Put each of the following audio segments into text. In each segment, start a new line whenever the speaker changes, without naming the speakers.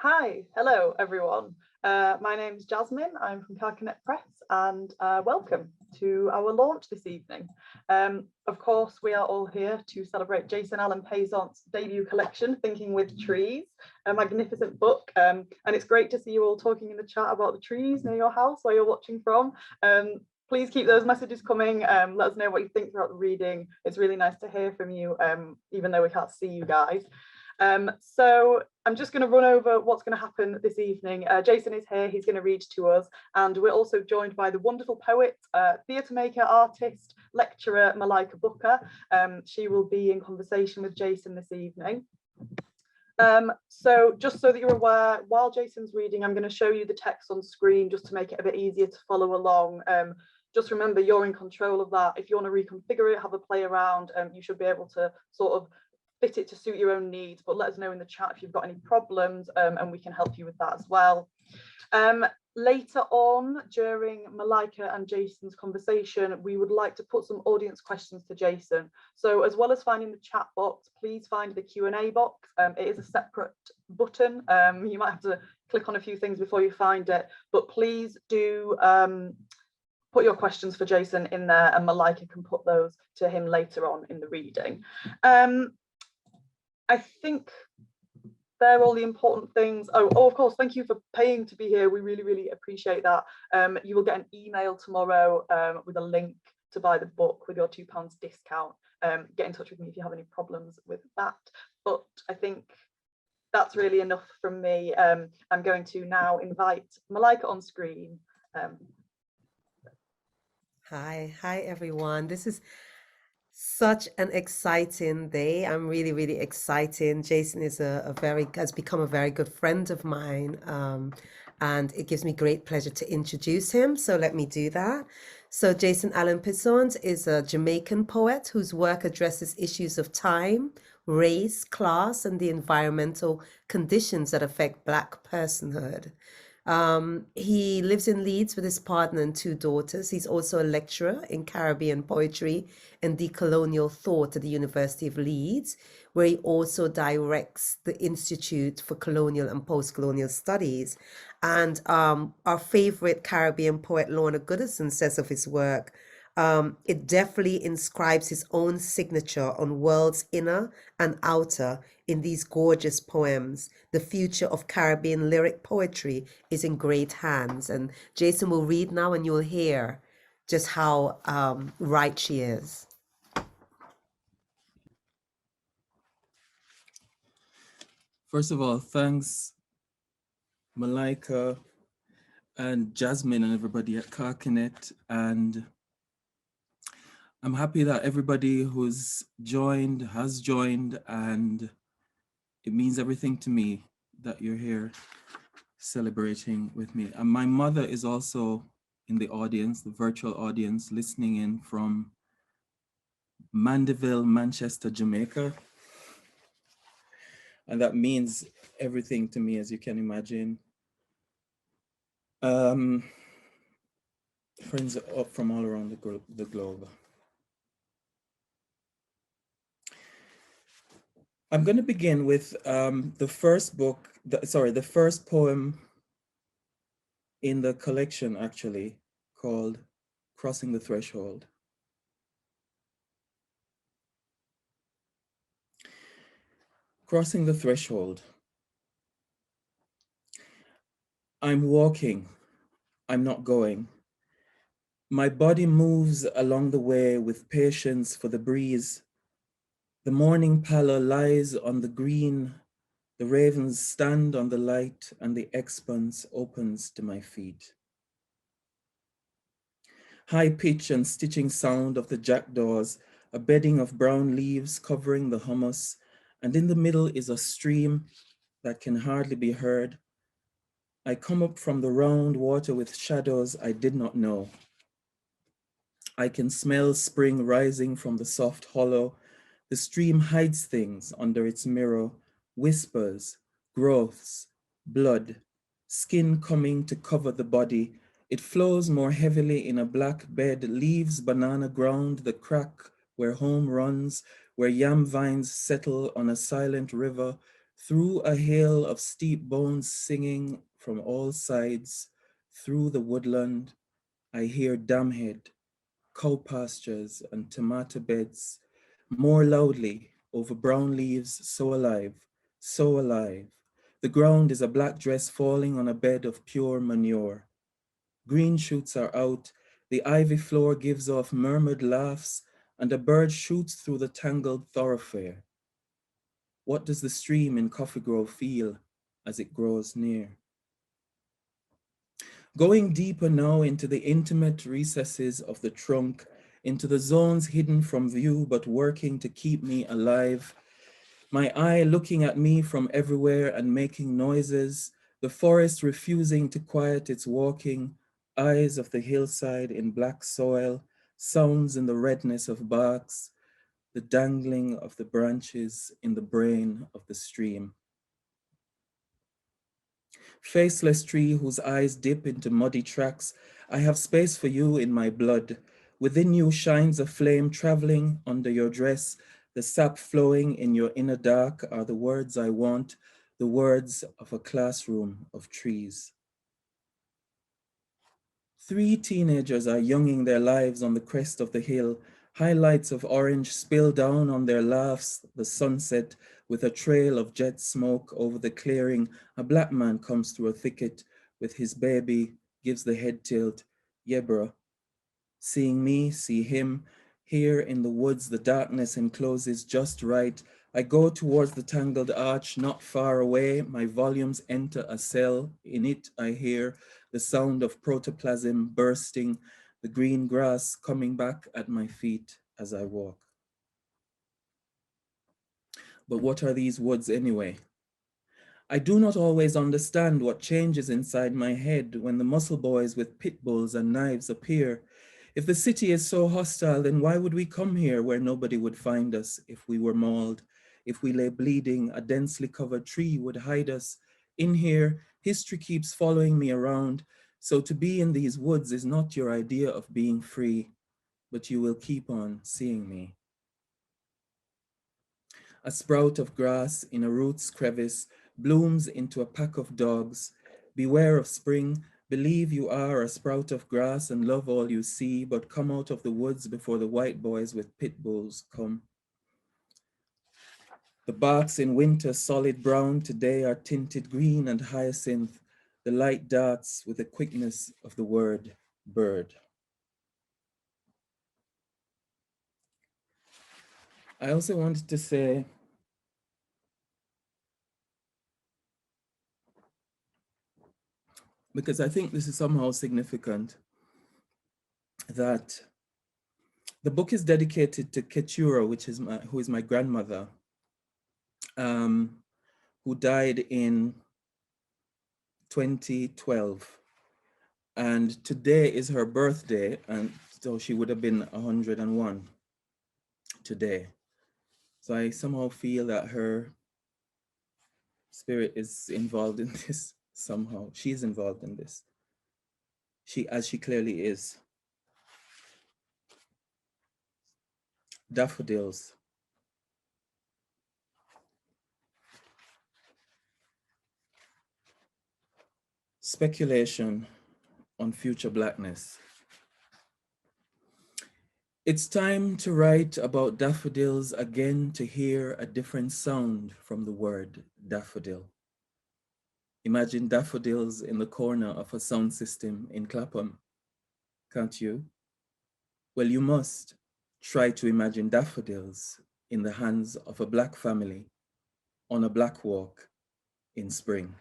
Hi, hello everyone. My name's Jasmine, I'm from Carcanet Press, and welcome to our launch this evening. Of course, we are all here to celebrate Jason Allen-Paisant's debut collection, Thinking with Trees, a magnificent book, and it's great to see you all talking in the chat about the trees near your house where you're watching from. Please keep those messages coming. Let us know what you think throughout the reading. It's really nice to hear from you, even though we can't see you guys. So I'm just going to run over what's going to happen this evening. Jason is here, he's going to read to us, and we're also joined by the wonderful poet, theatre maker, artist, lecturer Malika Booker. She will be in conversation with Jason this evening. So just so that you're aware, while Jason's reading, I'm going to show you the text on screen just to make it a bit easier to follow along. Just remember, you're in control of that. If you want to reconfigure it, have a play around, you should be able to sort of fit it to suit your own needs, but let us know in the chat if you've got any problems, and we can help you with that as well. Later on, during Malika and Jason's conversation, we would like to put some audience questions to Jason. So as well as finding the chat box, please find the Q&A box. It is a separate button. You might have to click on a few things before you find it, but please do put your questions for Jason in there, and Malika can put those to him later on in the reading. I think they're all the important things. Oh, of course, thank you for paying to be here. We really, really appreciate that. You will get an email tomorrow with a link to buy the book with your £2 discount. Get in touch with me if you have any problems with that. But I think that's really enough from me. I'm going to now invite Malika on screen.
Hi everyone. This is such an exciting day. I'm really, really excited. Jason is has become a very good friend of mine, and it gives me great pleasure to introduce him. So let me do that. So Jason Allen-Paisant is a Jamaican poet whose work addresses issues of time, race, class, and the environmental conditions that affect Black personhood. He lives in Leeds with his partner and 2 daughters. He's also a lecturer in Caribbean poetry and decolonial thought at the University of Leeds, where he also directs the Institute for Colonial and Post-Colonial Studies. And our favorite Caribbean poet, Lorna Goodison, says of his work, it definitely inscribes his own signature on world's inner and outer in these gorgeous poems. The future of Caribbean lyric poetry is in great hands. And Jason will read now and you'll hear just how right she is.
First of all, thanks Malika and Jasmine and everybody at Carcanet, and I'm happy that everybody who's joined has joined, and it means everything to me that you're here celebrating with me. And my mother is also in the audience, the virtual audience, listening in from Mandeville, Manchester, Jamaica. And that means everything to me, as you can imagine. Friends up from all around the globe. I'm going to begin with the first poem in the collection, actually, called Crossing the Threshold. Crossing the threshold. I'm walking, I'm not going. My body moves along the way with patience for the breeze. The morning pallor lies on the green. The ravens stand on the light and the expanse opens to my feet. High pitch and stitching sound of the jackdaws, a bedding of brown leaves covering the hummus, and in the middle is a stream that can hardly be heard. I come up from the round water with shadows I did not know. I can smell spring rising from the soft hollow. The stream hides things under its mirror, whispers, growths, blood, skin coming to cover the body. It flows more heavily in a black bed, leaves banana ground, the crack where home runs, where yam vines settle on a silent river, through a hill of steep bones singing from all sides, through the woodland, I hear damhead, cow pastures and tomato beds, more loudly over brown leaves so alive, so alive. The ground is a black dress falling on a bed of pure manure. Green shoots are out, the ivy floor gives off murmured laughs, and a bird shoots through the tangled thoroughfare. What does the stream in Coffee Grove feel as it grows near? Going deeper now into the intimate recesses of the trunk, into the zones hidden from view but working to keep me alive, my eye looking at me from everywhere and making noises, the forest refusing to quiet its walking, eyes of the hillside in black soil, sounds in the redness of barks, the dangling of the branches in the brain of the stream. Faceless tree whose eyes dip into muddy tracks, I have space for you in my blood. Within you shines a flame traveling under your dress. The sap flowing in your inner dark are the words I want, the words of a classroom of trees. 3 teenagers are younging their lives on the crest of the hill. Highlights of orange spill down on their laughs, the sunset, with a trail of jet smoke over the clearing. A black man comes through a thicket with his baby, gives the head tilt. Yeah, bro. Seeing me, see him. Here in the woods, the darkness encloses just right. I go towards the tangled arch, not far away. My volumes enter a cell. In it, I hear the sound of protoplasm bursting, the green grass coming back at my feet as I walk. But what are these woods anyway? I do not always understand what changes inside my head when the muscle boys with pit bulls and knives appear. If the city is so hostile, then why would we come here where nobody would find us if we were mauled? If we lay bleeding, a densely covered tree would hide us. In here, history keeps following me around. So to be in these woods is not your idea of being free, but you will keep on seeing me. A sprout of grass in a root's crevice blooms into a pack of dogs. Beware of spring, believe you are a sprout of grass and love all you see, but come out of the woods before the white boys with pit bulls come. The barks in winter solid brown today are tinted green and hyacinth. The light darts with the quickness of the word bird. I also wanted to say, because I think this is somehow significant, that the book is dedicated to Keturah, who is my grandmother, who died in 2012. And today is her birthday, and so she would have been 101 today. So I somehow feel that her spirit is involved in this somehow. She's involved in this. As she clearly is. Daffodils. Speculation on future blackness. It's time to write about daffodils again, to hear a different sound from the word daffodil. Imagine daffodils in the corner of a sound system in Clapham, can't you? Well, you must try to imagine daffodils in the hands of a black family on a black walk in spring.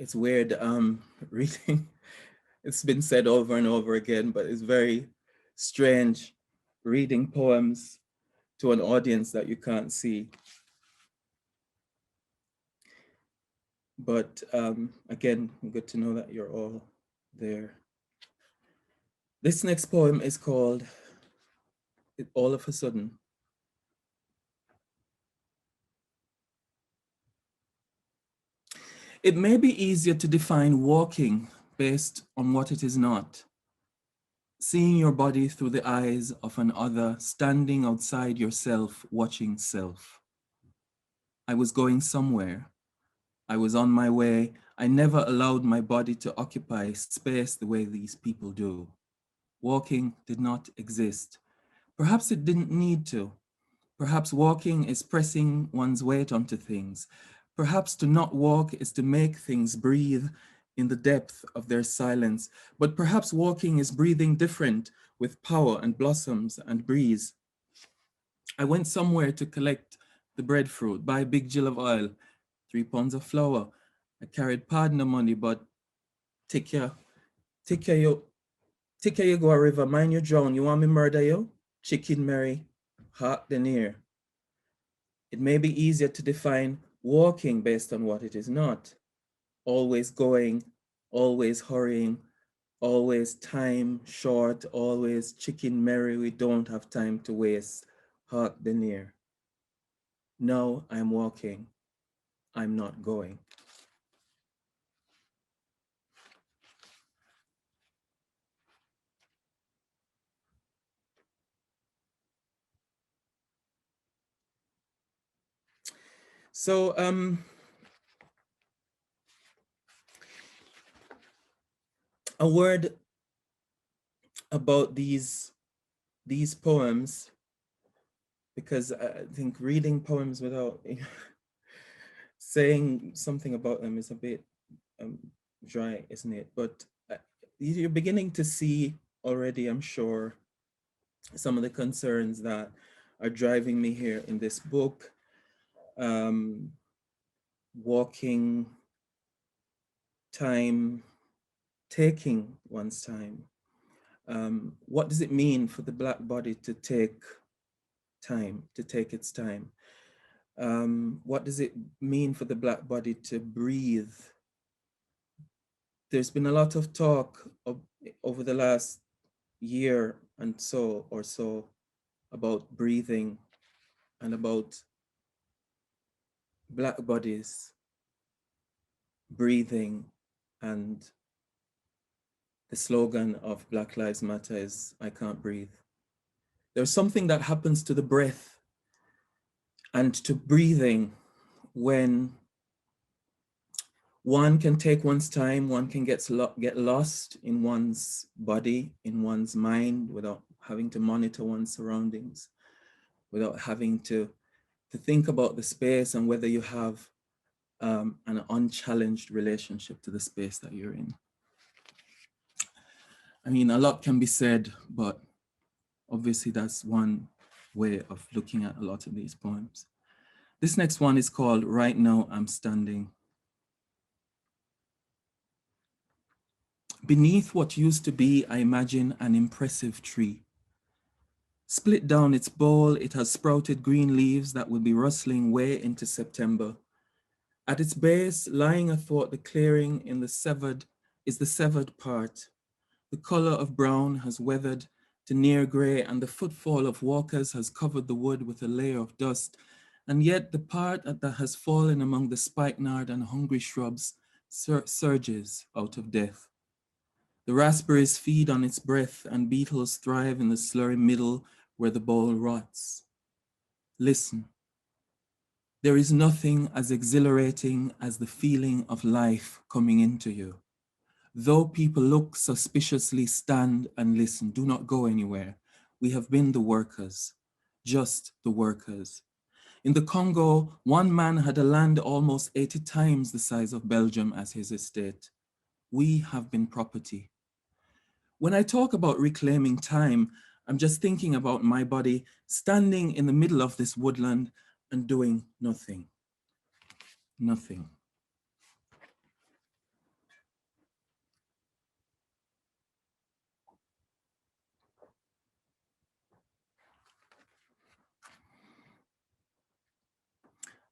It's weird reading. It's been said over and over again, but it's very strange reading poems to an audience that you can't see. But again, good to know that you're all there. This next poem is called All of a Sudden. It may be easier to define walking based on what it is not. seeing your body through the eyes of an other, standing outside yourself, watching self. I was going somewhere. I was on my way. I never allowed my body to occupy space the way these people do. Walking did not exist. Perhaps it didn't need to. Perhaps walking is pressing one's weight onto things. Perhaps to not walk is to make things breathe in the depth of their silence. But perhaps walking is breathing different with power and blossoms and breeze. I went somewhere to collect the breadfruit, buy a big gill of oil, 3 pounds of flour. I carried partner money, but take care you, you go a river, mind you drown. You want me murder you? Chicken Mary, heart the near. It may be easier to define walking based on what it is not. Always going, always hurrying, always time short, always chicken merry, we don't have time to waste, hark the near. No, I'm walking, I'm not going. So, a word about these poems, because I think reading poems without saying something about them is a bit dry, isn't it? But you're beginning to see already, I'm sure, some of the concerns that are driving me here in this book. Walking, time, taking one's time. What does it mean for the Black body to take time, to take its time? What does it mean for the Black body to breathe? There's been a lot of talk over the last year and so or so about breathing and about Black bodies breathing, and the slogan of Black Lives Matter is, I can't breathe. There's something that happens to the breath and to breathing when one can take one's time, one can get lost in one's body, in one's mind, without having to monitor one's surroundings, without having to think about the space and whether you have an unchallenged relationship to the space that you're in. I mean, a lot can be said, but obviously that's one way of looking at a lot of these poems. This next one is called Right Now I'm Standing. Beneath what used to be, I imagine an impressive tree. Split down its bole, it has sprouted green leaves that will be rustling way into September. At its base, lying athwart the clearing is the severed part. The color of brown has weathered to near gray, and the footfall of walkers has covered the wood with a layer of dust. And yet the part that has fallen among the spikenard and hungry shrubs surges out of death. The raspberries feed on its breath, and beetles thrive in the slurry middle where the bole rots. Listen. There is nothing as exhilarating as the feeling of life coming into you. Though people look suspiciously, stand and listen. Do not go anywhere. We have been the workers, just the workers. In the Congo, one man had a land almost 80 times the size of Belgium as his estate. We have been property. When I talk about reclaiming time, I'm just thinking about my body standing in the middle of this woodland and doing nothing. Nothing.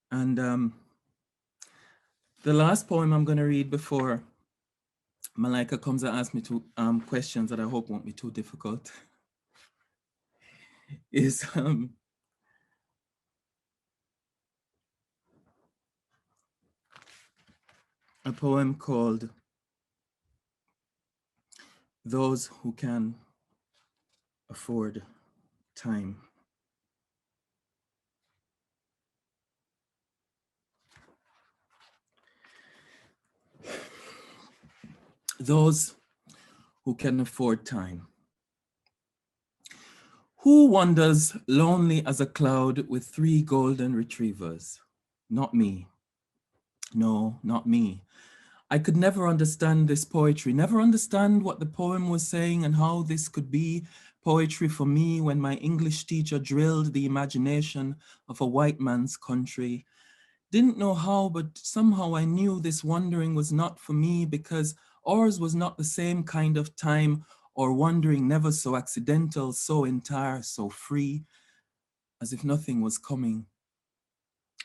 And the last poem I'm going to read before Malika comes and asks me two questions that I hope won't be too difficult is a poem called Those Who Can afford time. Those who can afford time. Who wanders lonely as a cloud with 3 golden retrievers? Not me. No, not me. I could never understand this poetry, never understand what the poem was saying and how this could be poetry for me when my English teacher drilled the imagination of a white man's country. Didn't know how, but somehow I knew this wandering was not for me because ours was not the same kind of time or wandering, never so accidental, so entire, so free, as if nothing was coming,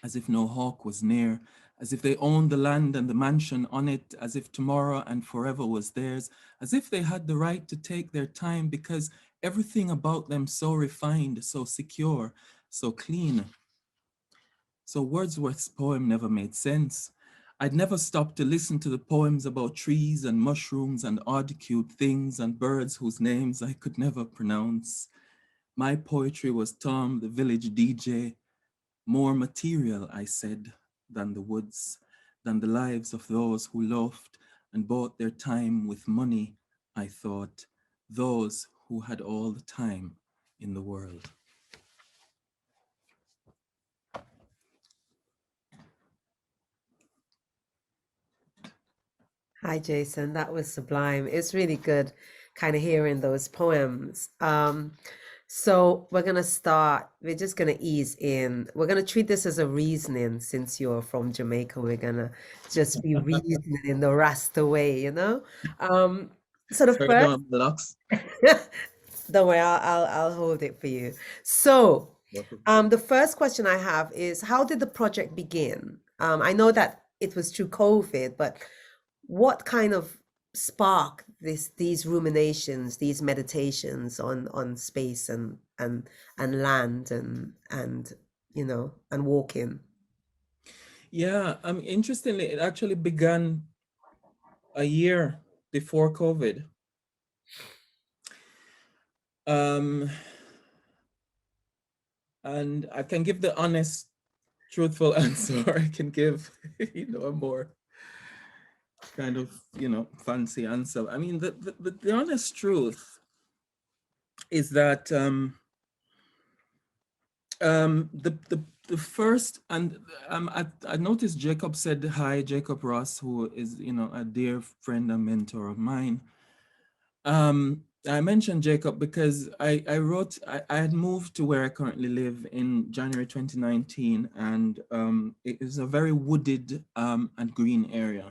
as if no hawk was near, as if they owned the land and the mansion on it, as if tomorrow and forever was theirs, as if they had the right to take their time because everything about them so refined, so secure, so clean. So Wordsworth's poem never made sense. I'd never stopped to listen to the poems about trees and mushrooms and odd cute things and birds whose names I could never pronounce. My poetry was Tom, the village DJ, more material, I said, than the woods, than the lives of those who loafed and bought their time with money, I thought, those who had all the time in the world.
Hi, Jason. That was sublime. It's really good kind of hearing those poems. So we're gonna start, we're just gonna ease in. We're gonna treat this as a reasoning since you're from Jamaica. We're gonna just be reasoning in the Rasta way, you know? So the
Turn
first,
on the locks.
don't worry, I'll hold it for you. So the first question I have is, how did the project begin? I know that it was through COVID, but what kind of sparked these ruminations, these meditations on space and land and you know and walking?
Yeah, interestingly, it actually began a year before COVID. And I can give the honest, truthful answer. I can give, a more kind of, fancy answer. I mean, the honest truth is that the first, and I noticed Jacob said hi, Jacob Ross, who is, a dear friend and mentor of mine. I mentioned Jacob because I had moved to where I currently live in January 2019, and it is a very wooded and green area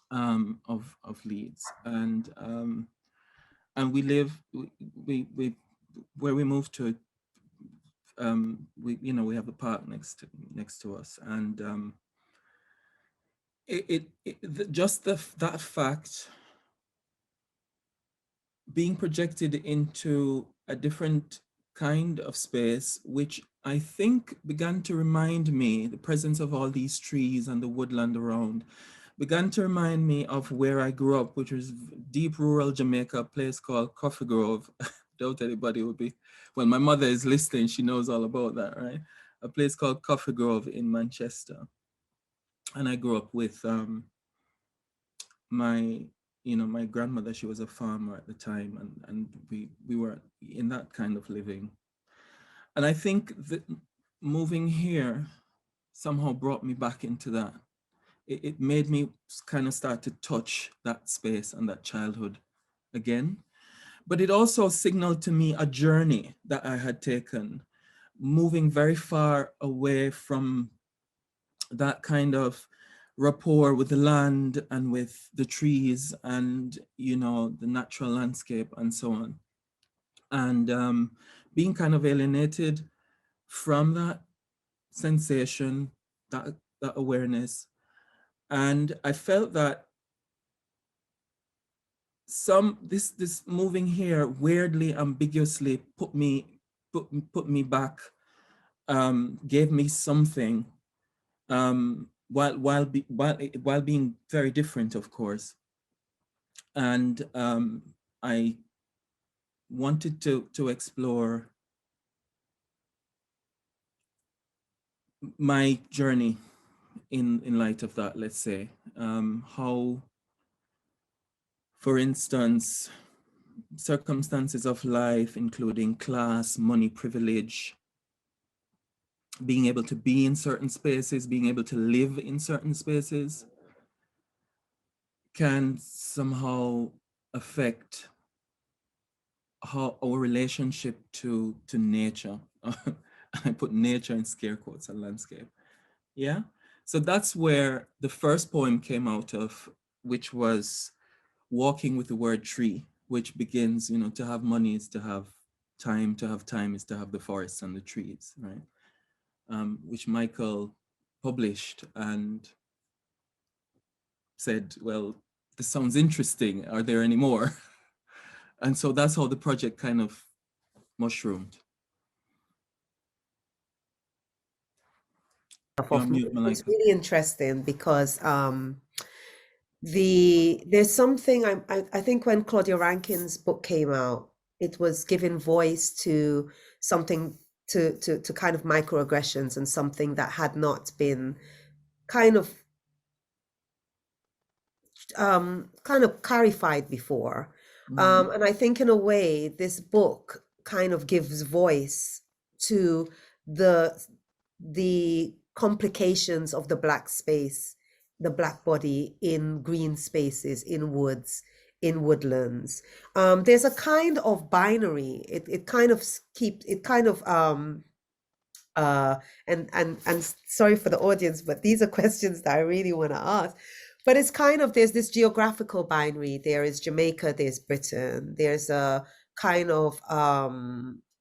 of Leeds, and we live we where we moved to. We have a park next to us, and that fact being projected into a different kind of space, which I think began to remind me, the presence of all these trees and the woodland around, began to remind me of where I grew up, which was deep rural Jamaica, a place called Coffee Grove. Doubt anybody would be, well, my mother is listening, she knows all about that, right? A place called Coffee Grove in Manchester. And I grew up with my grandmother. She was a farmer at the time, and we were in that kind of living. And I think that moving here somehow brought me back into that. It made me kind of start to touch that space and that childhood again. But it also signaled to me a journey that I had taken, moving very far away from that kind of rapport with the land and with the trees and the natural landscape and so on, and being kind of alienated from that sensation, that awareness. And I felt that this moving here weirdly, ambiguously put me back, gave me something, while being very different, of course. And I wanted to explore my journey in light of that, let's say. How, for instance, circumstances of life, including class, money, privilege, being able to be in certain spaces, being able to live in certain spaces, can somehow affect how our relationship to nature. I put nature in scare quotes, a landscape. Yeah. So that's where the first poem came out of, which was Walking with the Word Tree, which begins, to have money is to have time is to have the forests and the trees, right? Which Michael published and said, well, this sounds interesting. Are there any more? And so that's how the project kind of mushroomed. You're on mute,
It's
Malika.
really interesting because there's something I think when Claudia Rankine's book came out, it was giving voice to something to kind of microaggressions and something that had not been kind of clarified before. And I think in a way, this book kind of gives voice to the complications of the Black space, the Black body in green spaces, in woods, in woodlands. There's a kind of binary. It kind of keeps it kind of and sorry for the audience, but these are questions that I really want to ask. But it's kind of, there's this geographical binary. There is Jamaica, there's Britain, there's a kind of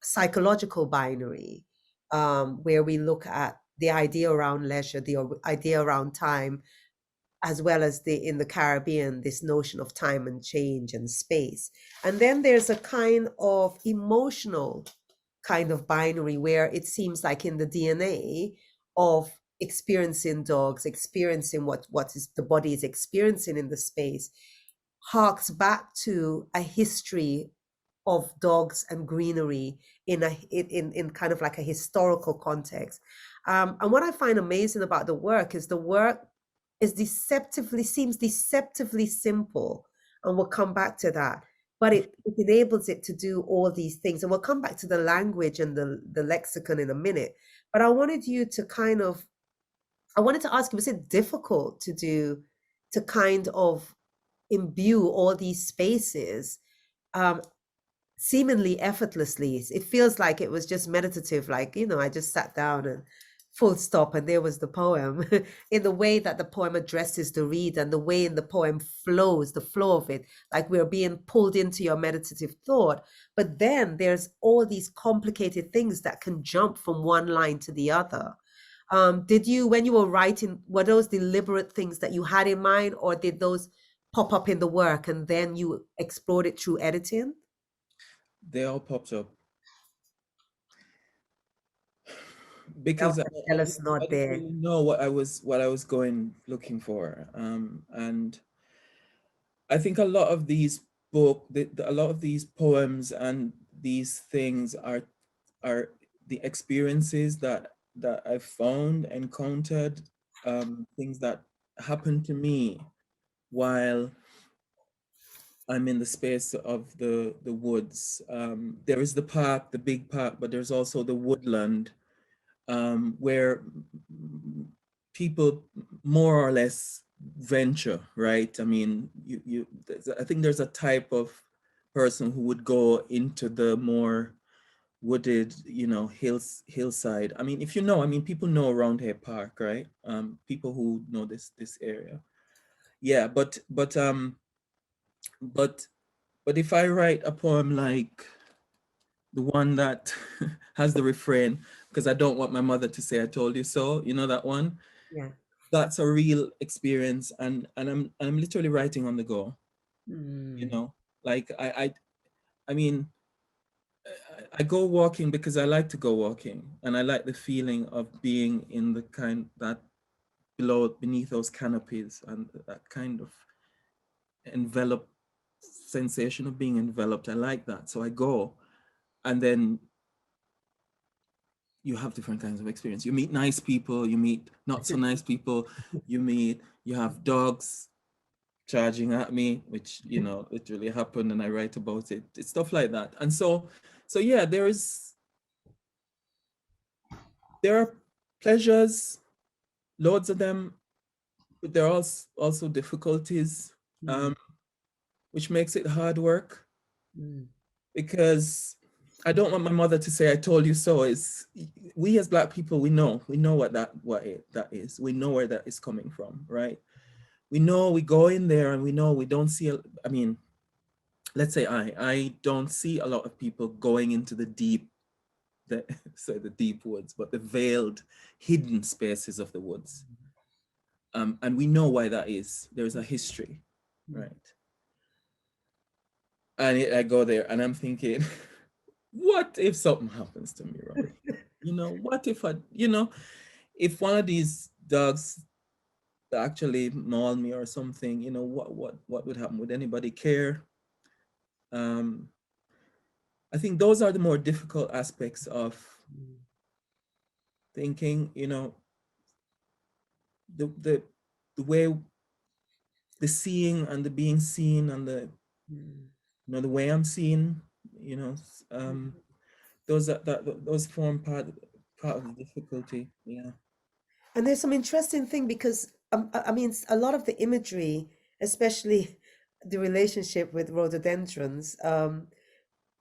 psychological binary, where we look at the idea around leisure, the idea around time, as well as in the Caribbean, this notion of time and change and space. And then there's a kind of emotional kind of binary where it seems like in the DNA of experiencing dogs, experiencing what is the body is experiencing in the space, harks back to a history of dogs and greenery in kind of like a historical context. And what I find amazing about the work is seems deceptively simple, and we'll come back to that. But it enables it to do all these things, and we'll come back to the language and the lexicon in a minute. But I wanted to ask you, was it difficult to kind of imbue all these spaces seemingly effortlessly? It feels like it was just meditative, like, I just sat down and full stop and there was the poem. In the way that the poem addresses the reader and the way in the poem flows, the flow of it, like we're being pulled into your meditative thought. But then there's all these complicated things that can jump from one line to the other. Did you, when you were writing, were those deliberate things that you had in mind, or did those pop up in the work and then you explored it through editing?
They all popped up because I
Tell us not
didn't
there.
really know what I was going looking for, and I think a lot of these a lot of these poems and these things are the experiences that I've found, encountered, things that happened to me while I'm in the space of the woods. There is the park, the big park, but there's also the woodland, where people more or less venture, right? I mean, I think there's a type of person who would go into the more wooded, hillside. I mean, if I mean, people know around here park, right? People who know this area. Yeah, but if I write a poem like the one that has the refrain, because I don't want my mother to say I told you so, that one?
Yeah.
That's a real experience, and I'm literally writing on the go, like I mean, I go walking because I like to go walking, and I like the feeling of being in the kind that beneath those canopies and that kind of enveloped sensation of being enveloped. I like that. So I go, and then you have different kinds of experience. You meet nice people, you meet not so nice people, you have dogs charging at me, which, you know, it really happened and I write about it. It's stuff like that. And so yeah, there are pleasures, loads of them, but there are also difficulties, which makes it hard work, because I don't want my mother to say, "I told you so." Is we as Black people, we know what that is. We know where that is coming from, right? We know, we go in there and we know we don't see, I mean, let's say I don't see a lot of people going into the deep, the deep woods, but the veiled, hidden spaces of the woods. And we know why that is. There's a history, right? And I go there and I'm thinking, what if something happens to me, Robbie? You know, what if if one of these dogs actually maul me or something, you know, what would happen? Would anybody care? I think those are the more difficult aspects of thinking, you know, the way, the seeing and the being seen, and the, you know, the way I'm seen, you know, those form part of the difficulty. Yeah.
And there's some interesting thing because I mean, a lot of the imagery, especially the relationship with rhododendrons,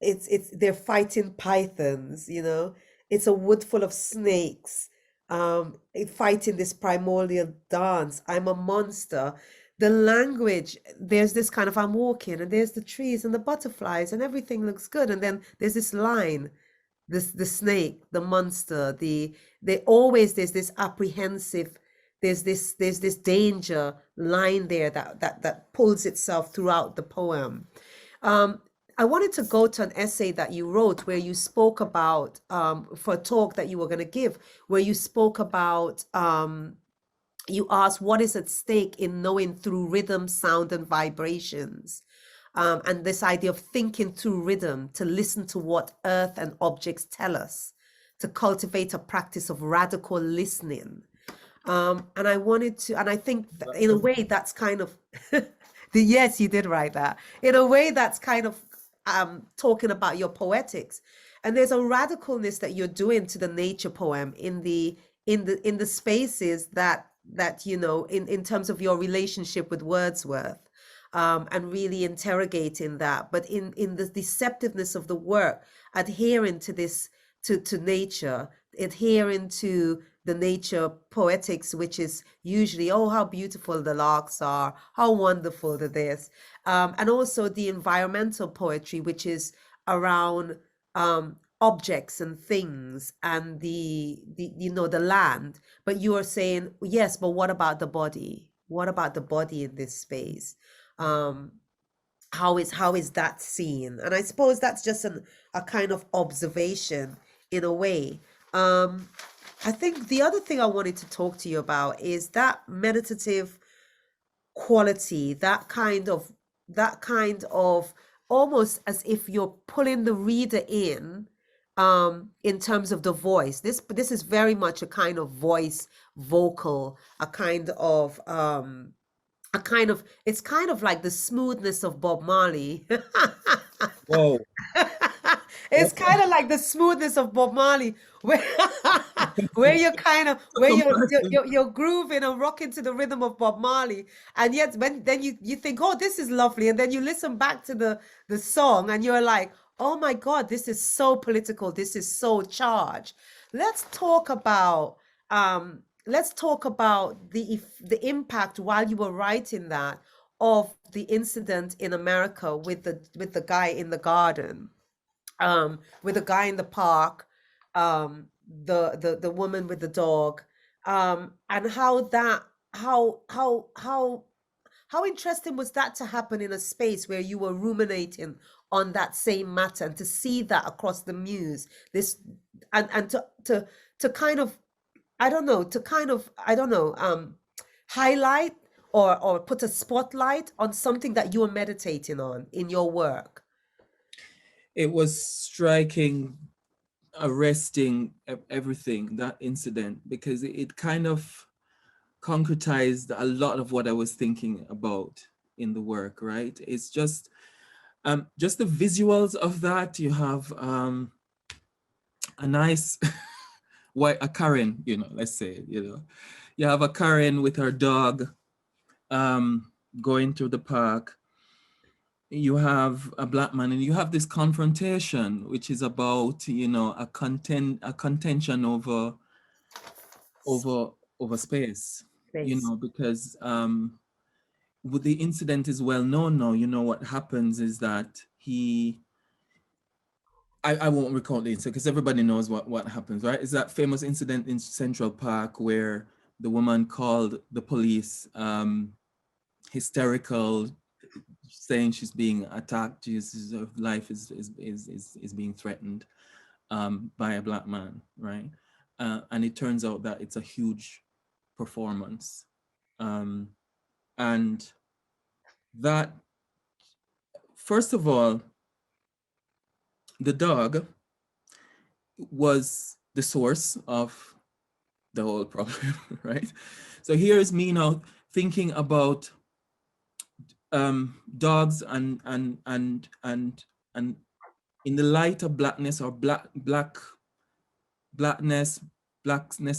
it's they're fighting pythons, you know. It's a wood full of snakes, fighting this primordial dance. I'm a monster. The language, there's this kind of I'm walking, and there's the trees and the butterflies, and everything looks good. And then there's this line, the snake, the monster, there's this apprehensive, there's this danger line there that pulls itself throughout the poem. I wanted to go to an essay that you wrote where you spoke about, for a talk that you were going to give, where you spoke about, you asked what is at stake in knowing through rhythm, sound, and vibrations. And this idea of thinking through rhythm, to listen to what earth and objects tell us, to cultivate a practice of radical listening. And I wanted to, and I think in a way that's kind of, yes, you did write that. In a way that's kind of talking about your poetics. And there's a radicalness that you're doing to the nature poem in the spaces that you know, in terms of your relationship with Wordsworth. And really interrogating that, but in the deceptiveness of the work, adhering to this, to nature, adhering to the nature poetics, which is usually, oh, how beautiful the larks are, how wonderful the this, and also the environmental poetry, which is around objects and things and the you know, the land. But you are saying, yes, but what about the body? What about the body in this space? How is that seen? And I suppose that's just a kind of observation in a way. I think the other thing I wanted to talk to you about is that meditative quality, that kind of almost as if you're pulling the reader in terms of the voice. This is very much a kind of voice vocal, it's kind of like the smoothness of Bob Marley.
Whoa.
It's kind of like the smoothness of Bob Marley, where you're grooving and rocking to the rhythm of Bob Marley, and yet then you think, oh, this is lovely, and then you listen back to the song and you're like, oh my God, this is so political, this is so charged. Let's talk about the impact while you were writing that of the incident in America with the guy in the garden, with the guy in the park, the woman with the dog, and how interesting was that to happen in a space where you were ruminating on that same matter, and to see that across the muse, this and to kind of, I don't know, highlight or put a spotlight on something that you are meditating on in your work?
It was striking, arresting, everything, that incident, because it kind of concretized a lot of what I was thinking about in the work, right? It's just the visuals of that. You have a nice a Karen, let's say, you have a Karen with her dog going through the park. You have a black man, and you have this confrontation, which is about, a contention over space,
Space.
because with the incident is well known now. What happens is that I won't recount the incident because everybody knows what happens, right? It's that famous incident in Central Park where the woman called the police, hysterical, saying she's being attacked, her life is being threatened by a black man, right? And it turns out that it's a huge performance. And that, first of all, the dog was the source of the whole problem, right? So here's me now thinking about dogs and in the light of blackness, or blackness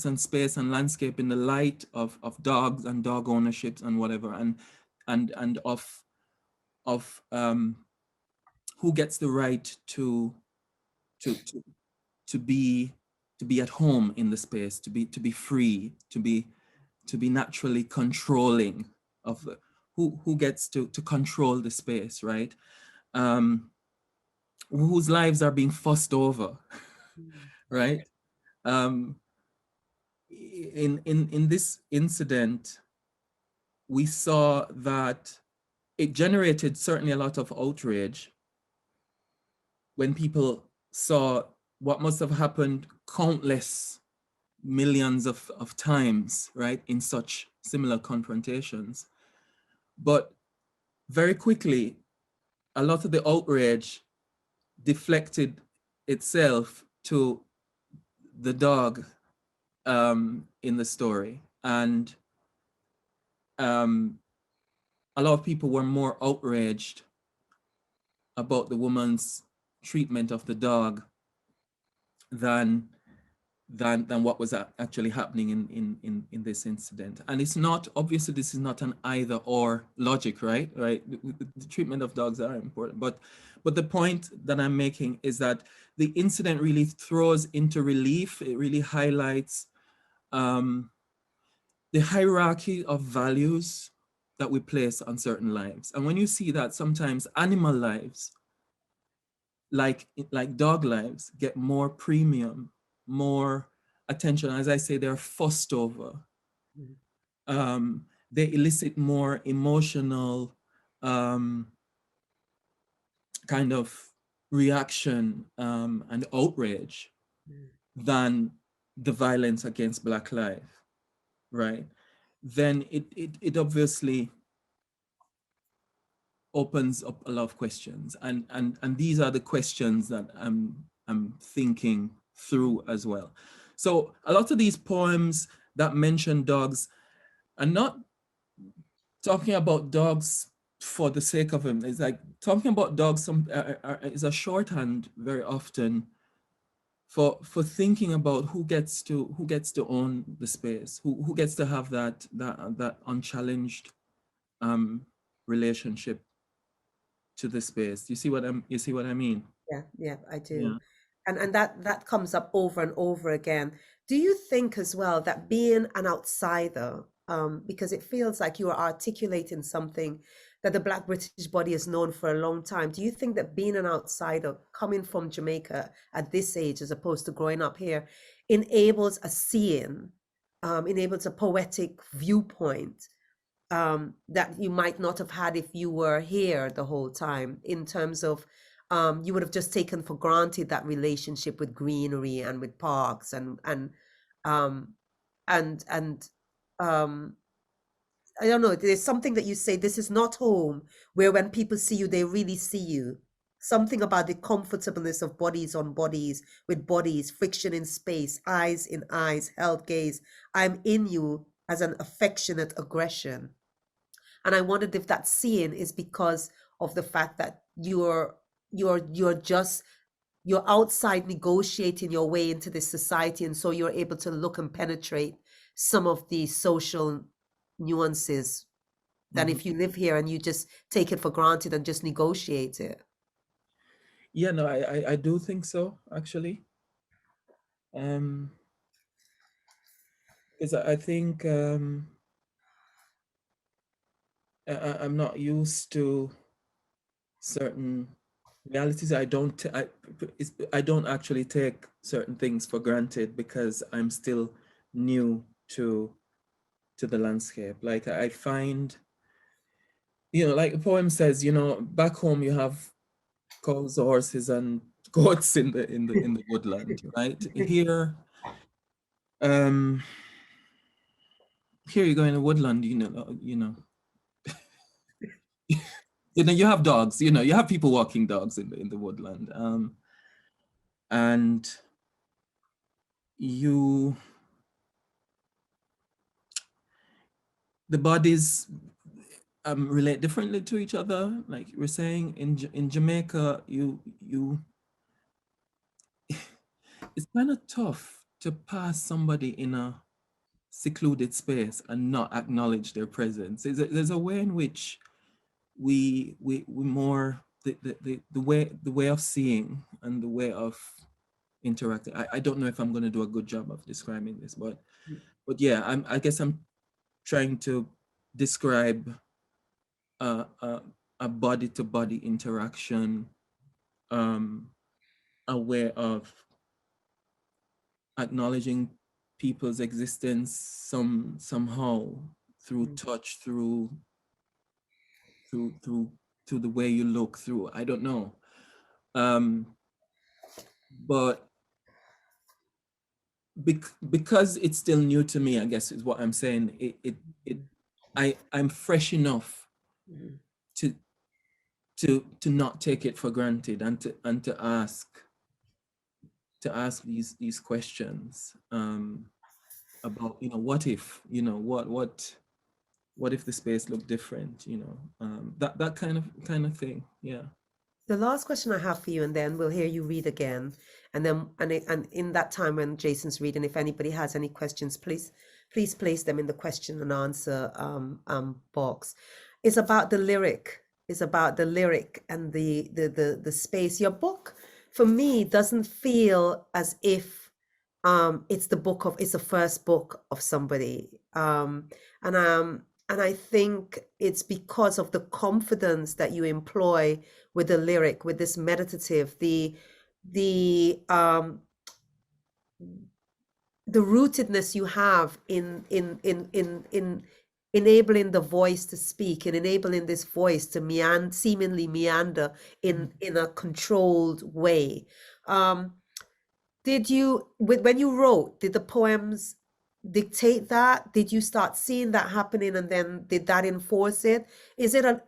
and space and landscape, in the light of dogs and dog ownerships and whatever, and of who gets the right to be at home in the space, to be free, to be naturally controlling of who gets to control the space, right? Whose lives are being fussed over, right? In this incident, we saw that it generated certainly a lot of outrage when people saw what must have happened countless millions of times, right, in such similar confrontations. But very quickly, a lot of the outrage deflected itself to the dog in the story. And a lot of people were more outraged about the woman's treatment of the dog than what was actually happening in this incident. And it's not, obviously this is not an either or logic, right? The treatment of dogs are important, but the point that I'm making is that the incident really throws into relief, it really highlights the hierarchy of values that we place on certain lives. And when you see that sometimes animal lives, like dog lives, get more premium, more attention. As I say, they're fussed over. They elicit more emotional kind of reaction and outrage than the violence against Black life, right? Then it obviously opens up a lot of questions, and these are the questions that I'm thinking through as well. So a lot of these poems that mention dogs are not talking about dogs for the sake of them. It's like talking about dogs is a shorthand very often for thinking about who gets to own the space, who gets to have that unchallenged relationship to the space. You see what I mean?
Yeah, I
Yeah.
do. And that comes up over and over again. Do you think as well that being an outsider, because it feels like you are articulating something that the Black British body has known for a long time, do you think that being an outsider coming from Jamaica at this age, as opposed to growing up here, enables a seeing, enables a poetic viewpoint that you might not have had if you were here the whole time, in terms of you would have just taken for granted that relationship with greenery and with parks and um, I don't know, there's something that you say, this is not home, where when people see you, they really see you. Something about the comfortableness of bodies on bodies, with bodies, friction in space, eyes in eyes, held gaze. I'm in you as an affectionate aggression. And I wondered if that seeing is because of the fact that you're just you're outside negotiating your way into this society, and so you're able to look and penetrate some of the social nuances than
Mhm.
if you live here and you just take it for granted and just negotiate it.
Yeah, no, I do think so, actually. Because I think I'm not used to certain realities. I don't actually take certain things for granted because I'm still new to the landscape. Like I find, like the poem says, back home you have cows, horses, and goats in the woodland, right? Um, here you go in the woodland, you have dogs, you have people walking dogs in the woodland, and you the bodies relate differently to each other. Like we're saying in Jamaica, you it's kind of tough to pass somebody in a secluded space and not acknowledge their presence. There's a way in which we more the way of seeing and the way of interacting. I don't know if I'm going to do a good job of describing this, but yeah, I guess I'm trying to describe a body to body interaction, a way of acknowledging people's existence somehow through touch, through the way you look, through I don't know, but because it's still new to me, I guess is what I'm saying. I'm fresh enough to to not take it for granted, and to ask these questions, about what if, what if the space looked different, that kind of thing. Yeah.
The last question I have for you, and then we'll hear you read again. And then, and in that time when Jason's reading, if anybody has any questions, please place them in the question and answer box. It's about the lyric. It's about the lyric and the space. Your book, for me, doesn't feel as if it's the first book of somebody. And I think it's because of the confidence that you employ with the lyric, with this meditative, the rootedness you have in enabling the voice to speak and enabling this voice to seemingly meander in a controlled way. When you wrote, did the poems dictate that? Did you start seeing that happening, and then did that enforce it? Is it a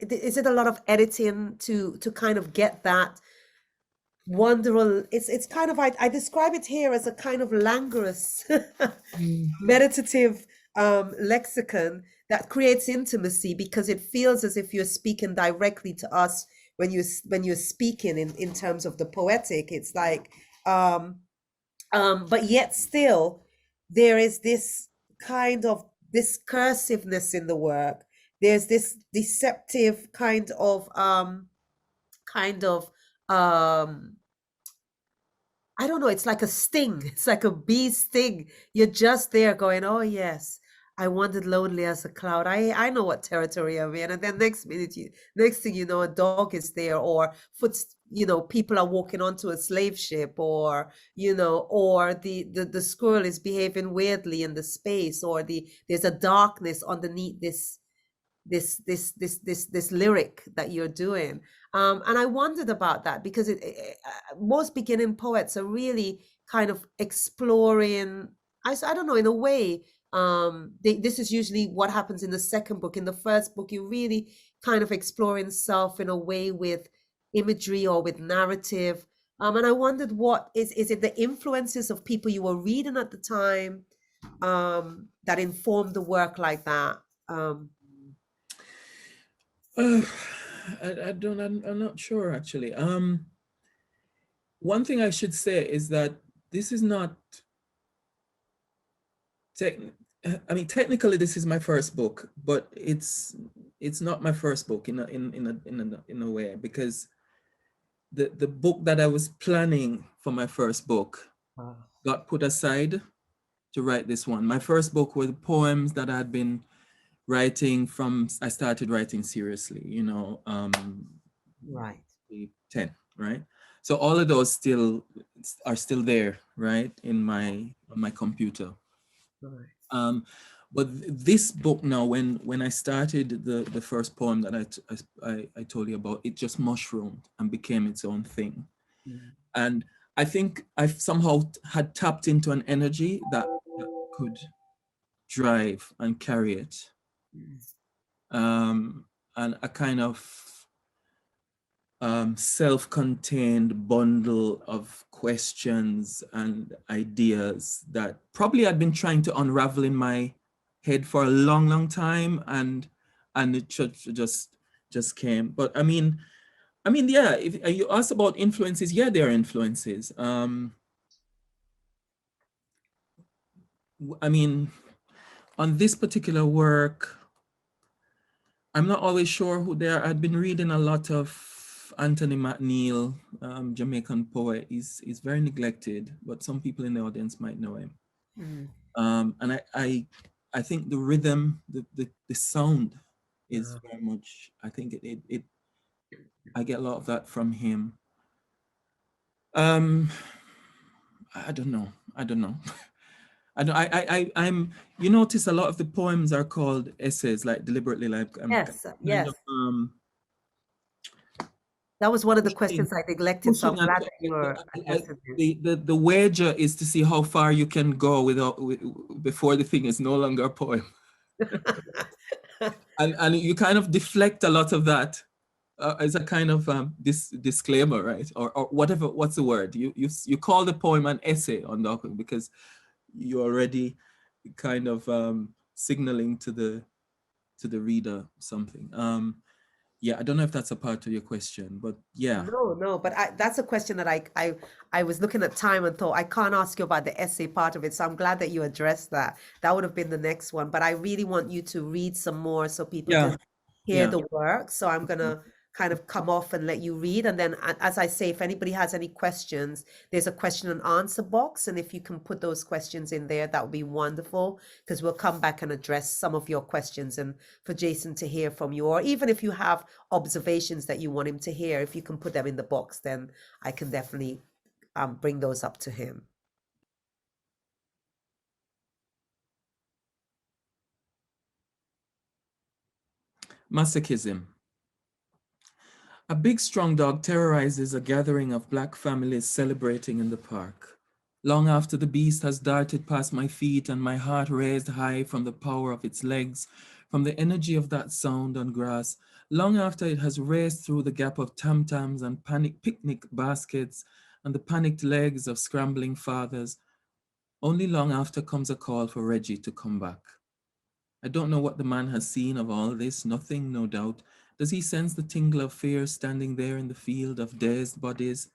lot of editing to kind of get that wonderful? It's kind of, I describe it here as a kind of languorous meditative lexicon that creates intimacy, because it feels as if you're speaking directly to us when you're speaking in terms of the poetic. It's like but yet still there is this kind of discursiveness in the work. There's this deceptive kind of I don't know, it's like a sting. It's like a bee sting. You're just there going, oh yes, I wandered lonely as a cloud. I know what territory I'm in. And then next thing you know, a dog is there, or people are walking onto a slave ship, or or the squirrel is behaving weirdly in the space, or there's a darkness underneath this lyric that you're doing. And I wondered about that, because most beginning poets are really kind of exploring, I don't know, in a way, this is usually what happens in the second book. In the first book, you really kind of exploring self in a way with imagery or with narrative. And I wondered, what is it the influences of people you were reading at the time that informed the work like that?
I'm not sure actually. One thing I should say is that this is not technically this is my first book, but it's not my first book in a way, because the book that I was planning for my first book got put aside to write this one. My first book were the poems that I had been writing from I started writing seriously,
Right.
10, right? So all of those are still there, right, in my computer.
Right.
But this book now, when I started the first poem that I told you about, it just mushroomed and became its own thing. And I think I somehow had tapped into an energy that could drive and carry it. And a kind of self-contained bundle of questions and ideas that probably I'd been trying to unravel in my head for a long time, and it just came. But I mean, yeah, if you ask about influences, yeah, there are influences. I mean, on this particular work, I'm not always sure who they are. I've been reading a lot of Anthony McNeil, Jamaican poet. He's very neglected, but some people in the audience might know him. And I think the rhythm, the sound is very much, I think I get a lot of that from him. I don't know. I'm. You notice a lot of the poems are called essays, like deliberately, like
Yes.
Kind of,
That was one of the questions I neglected, so I'm glad that you're addressing it.
The wager is to see how far you can go before the thing is no longer a poem. and you kind of deflect a lot of that as a kind of disclaimer, right? Or whatever, what's the word? You call the poem an essay on document because you're already kind of signaling to the reader something. Yeah, I don't know if that's a part of your question, but yeah.
No, but that's a question that I was looking at time and thought, I can't ask you about the essay part of it, so I'm glad that you addressed that. That would have been the next one, but I really want you to read some more so people can hear the work. So I'm gonna kind of come off and let you read, and then as I say, if anybody has any questions, there's a question and answer box, and if you can put those questions in there, that would be wonderful, because we'll come back and address some of your questions, and for Jason to hear from you, or even if you have observations that you want him to hear, if you can put them in the box, then I can definitely bring those up to him.
Masochism. A big strong dog terrorizes a gathering of black families celebrating in the park. Long after the beast has darted past my feet and my heart raised high from the power of its legs, from the energy of that sound on grass, long after it has raced through the gap of tam-tams and panic picnic baskets and the panicked legs of scrambling fathers, only long after comes a call for Reggie to come back. I don't know what the man has seen of all this, nothing, no doubt. Does he sense the tingle of fear standing there in the field of dazed bodies?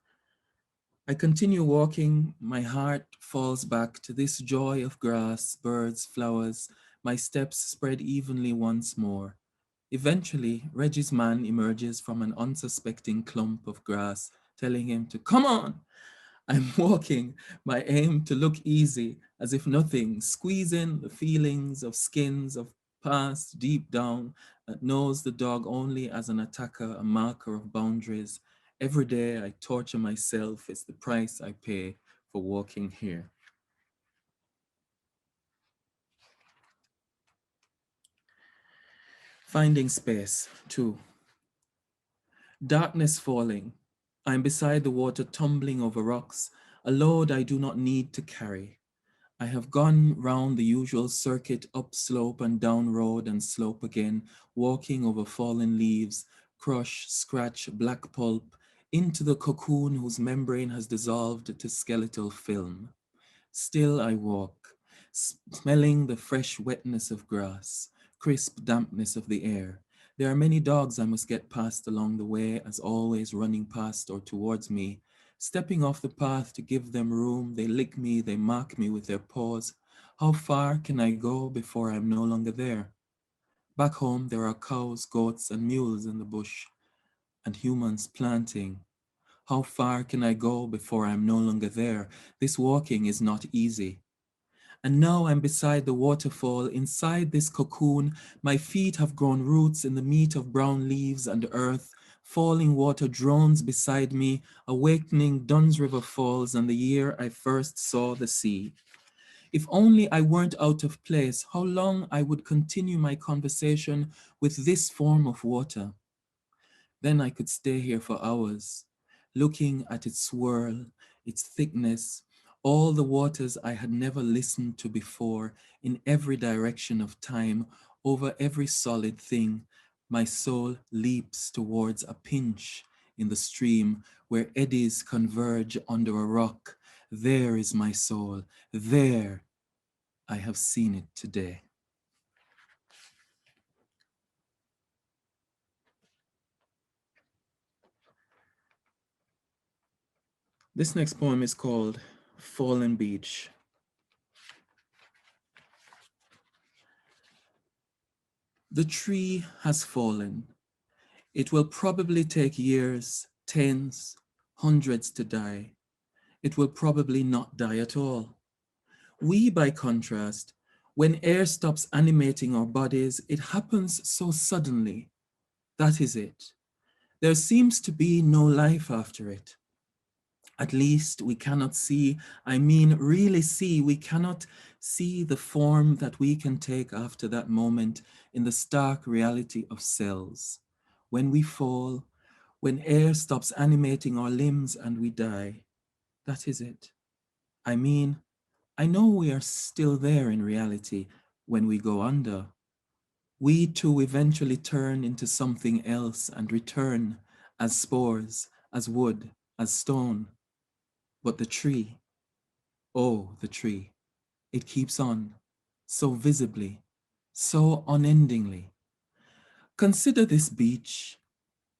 I continue walking, my heart falls back to this joy of grass, birds, flowers, my steps spread evenly once more. Eventually, Reggie's man emerges from an unsuspecting clump of grass, telling him to come on. I'm walking, my aim to look easy, as if nothing, squeezing the feelings of skins of past deep down that knows the dog only as an attacker, a marker of boundaries. Every day I torture myself, it's the price I pay for walking here. Finding space, 2. Darkness falling. I'm beside the water tumbling over rocks, a load I do not need to carry. I have gone round the usual circuit, up slope and down road and slope again, walking over fallen leaves, crush, scratch, black pulp, into the cocoon whose membrane has dissolved to skeletal film. Still I walk, smelling the fresh wetness of grass, crisp dampness of the air. There are many dogs I must get past along the way, as always running past or towards me. Stepping off the path to give them room, they lick me, they mark me with their paws. How far can I go before I am no longer there? Back home, there are cows, goats, and mules in the bush, and humans planting. How far can I go before I am no longer there? This walking is not easy. And now I'm beside the waterfall, inside this cocoon. My feet have grown roots in the meat of brown leaves and earth. Falling water drones beside me, awakening Dunn's River Falls and the year I first saw the sea. If only I weren't out of place, how long I would continue my conversation with this form of water. Then I could stay here for hours, looking at its swirl, its thickness, all the waters I had never listened to before, in every direction of time, over every solid thing. My soul leaps towards a pinch in the stream where eddies converge under a rock. There is my soul. There I have seen it today. This next poem is called Fallen Beach. The tree has fallen. It will probably take years, tens, hundreds to die. It will probably not die at all. We, by contrast, when air stops animating our bodies, it happens so suddenly. That is it. There seems to be no life after it. At least we cannot see, really see, we cannot see the form that we can take after that moment in the stark reality of cells. When we fall, when air stops animating our limbs and we die, that is it. I know we are still there in reality when we go under. We too eventually turn into something else and return as spores, as wood, as stone. But the tree, oh, the tree, it keeps on, so visibly, so unendingly. Consider this beach.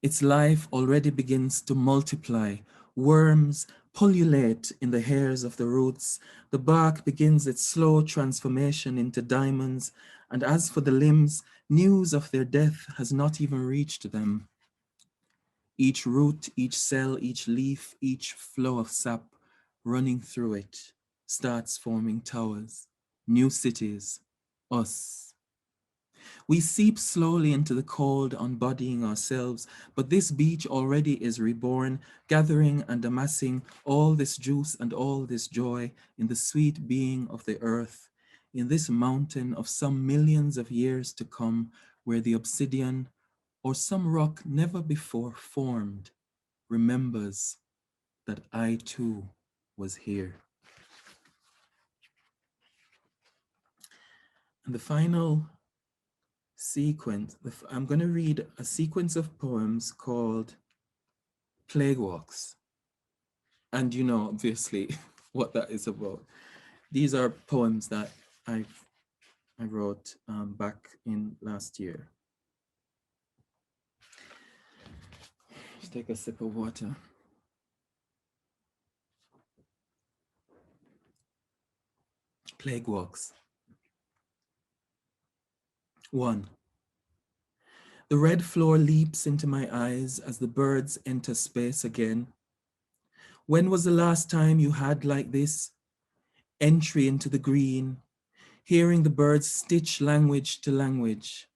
Its life already begins to multiply. Worms pullulate in the hairs of the roots. The bark begins its slow transformation into diamonds. And as for the limbs, news of their death has not even reached them. Each root, each cell, each leaf, each flow of sap running through it starts forming towers, new cities, us. We seep slowly into the cold, unbodying ourselves, but this beach already is reborn, gathering and amassing all this juice and all this joy in the sweet being of the earth, in this mountain of some millions of years to come, where the obsidian or some rock never before formed remembers that I too was here. And the final sequence, I'm going to read a sequence of poems called Plague Walks. And you know, obviously, what that is about. These are poems that I wrote back in last year. Just take a sip of water. Plague Walks. 1. The red floor leaps into my eyes as the birds enter space again. When was the last time you had like this? Entry into the green, hearing the birds stitch language to language.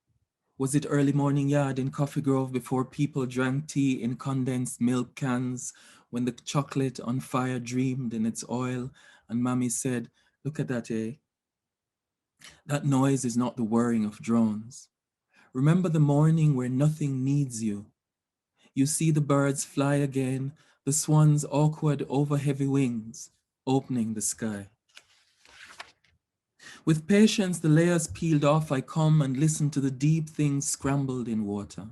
Was it early morning yard in Coffee Grove before people drank tea in condensed milk cans, when the chocolate on fire dreamed in its oil, and Mommy said, look at that, eh? That noise is not the whirring of drones. Remember the morning where nothing needs you. You see the birds fly again, the swans awkward over heavy wings, opening the sky. With patience, the layers peeled off, I come and listen to the deep things scrambled in water.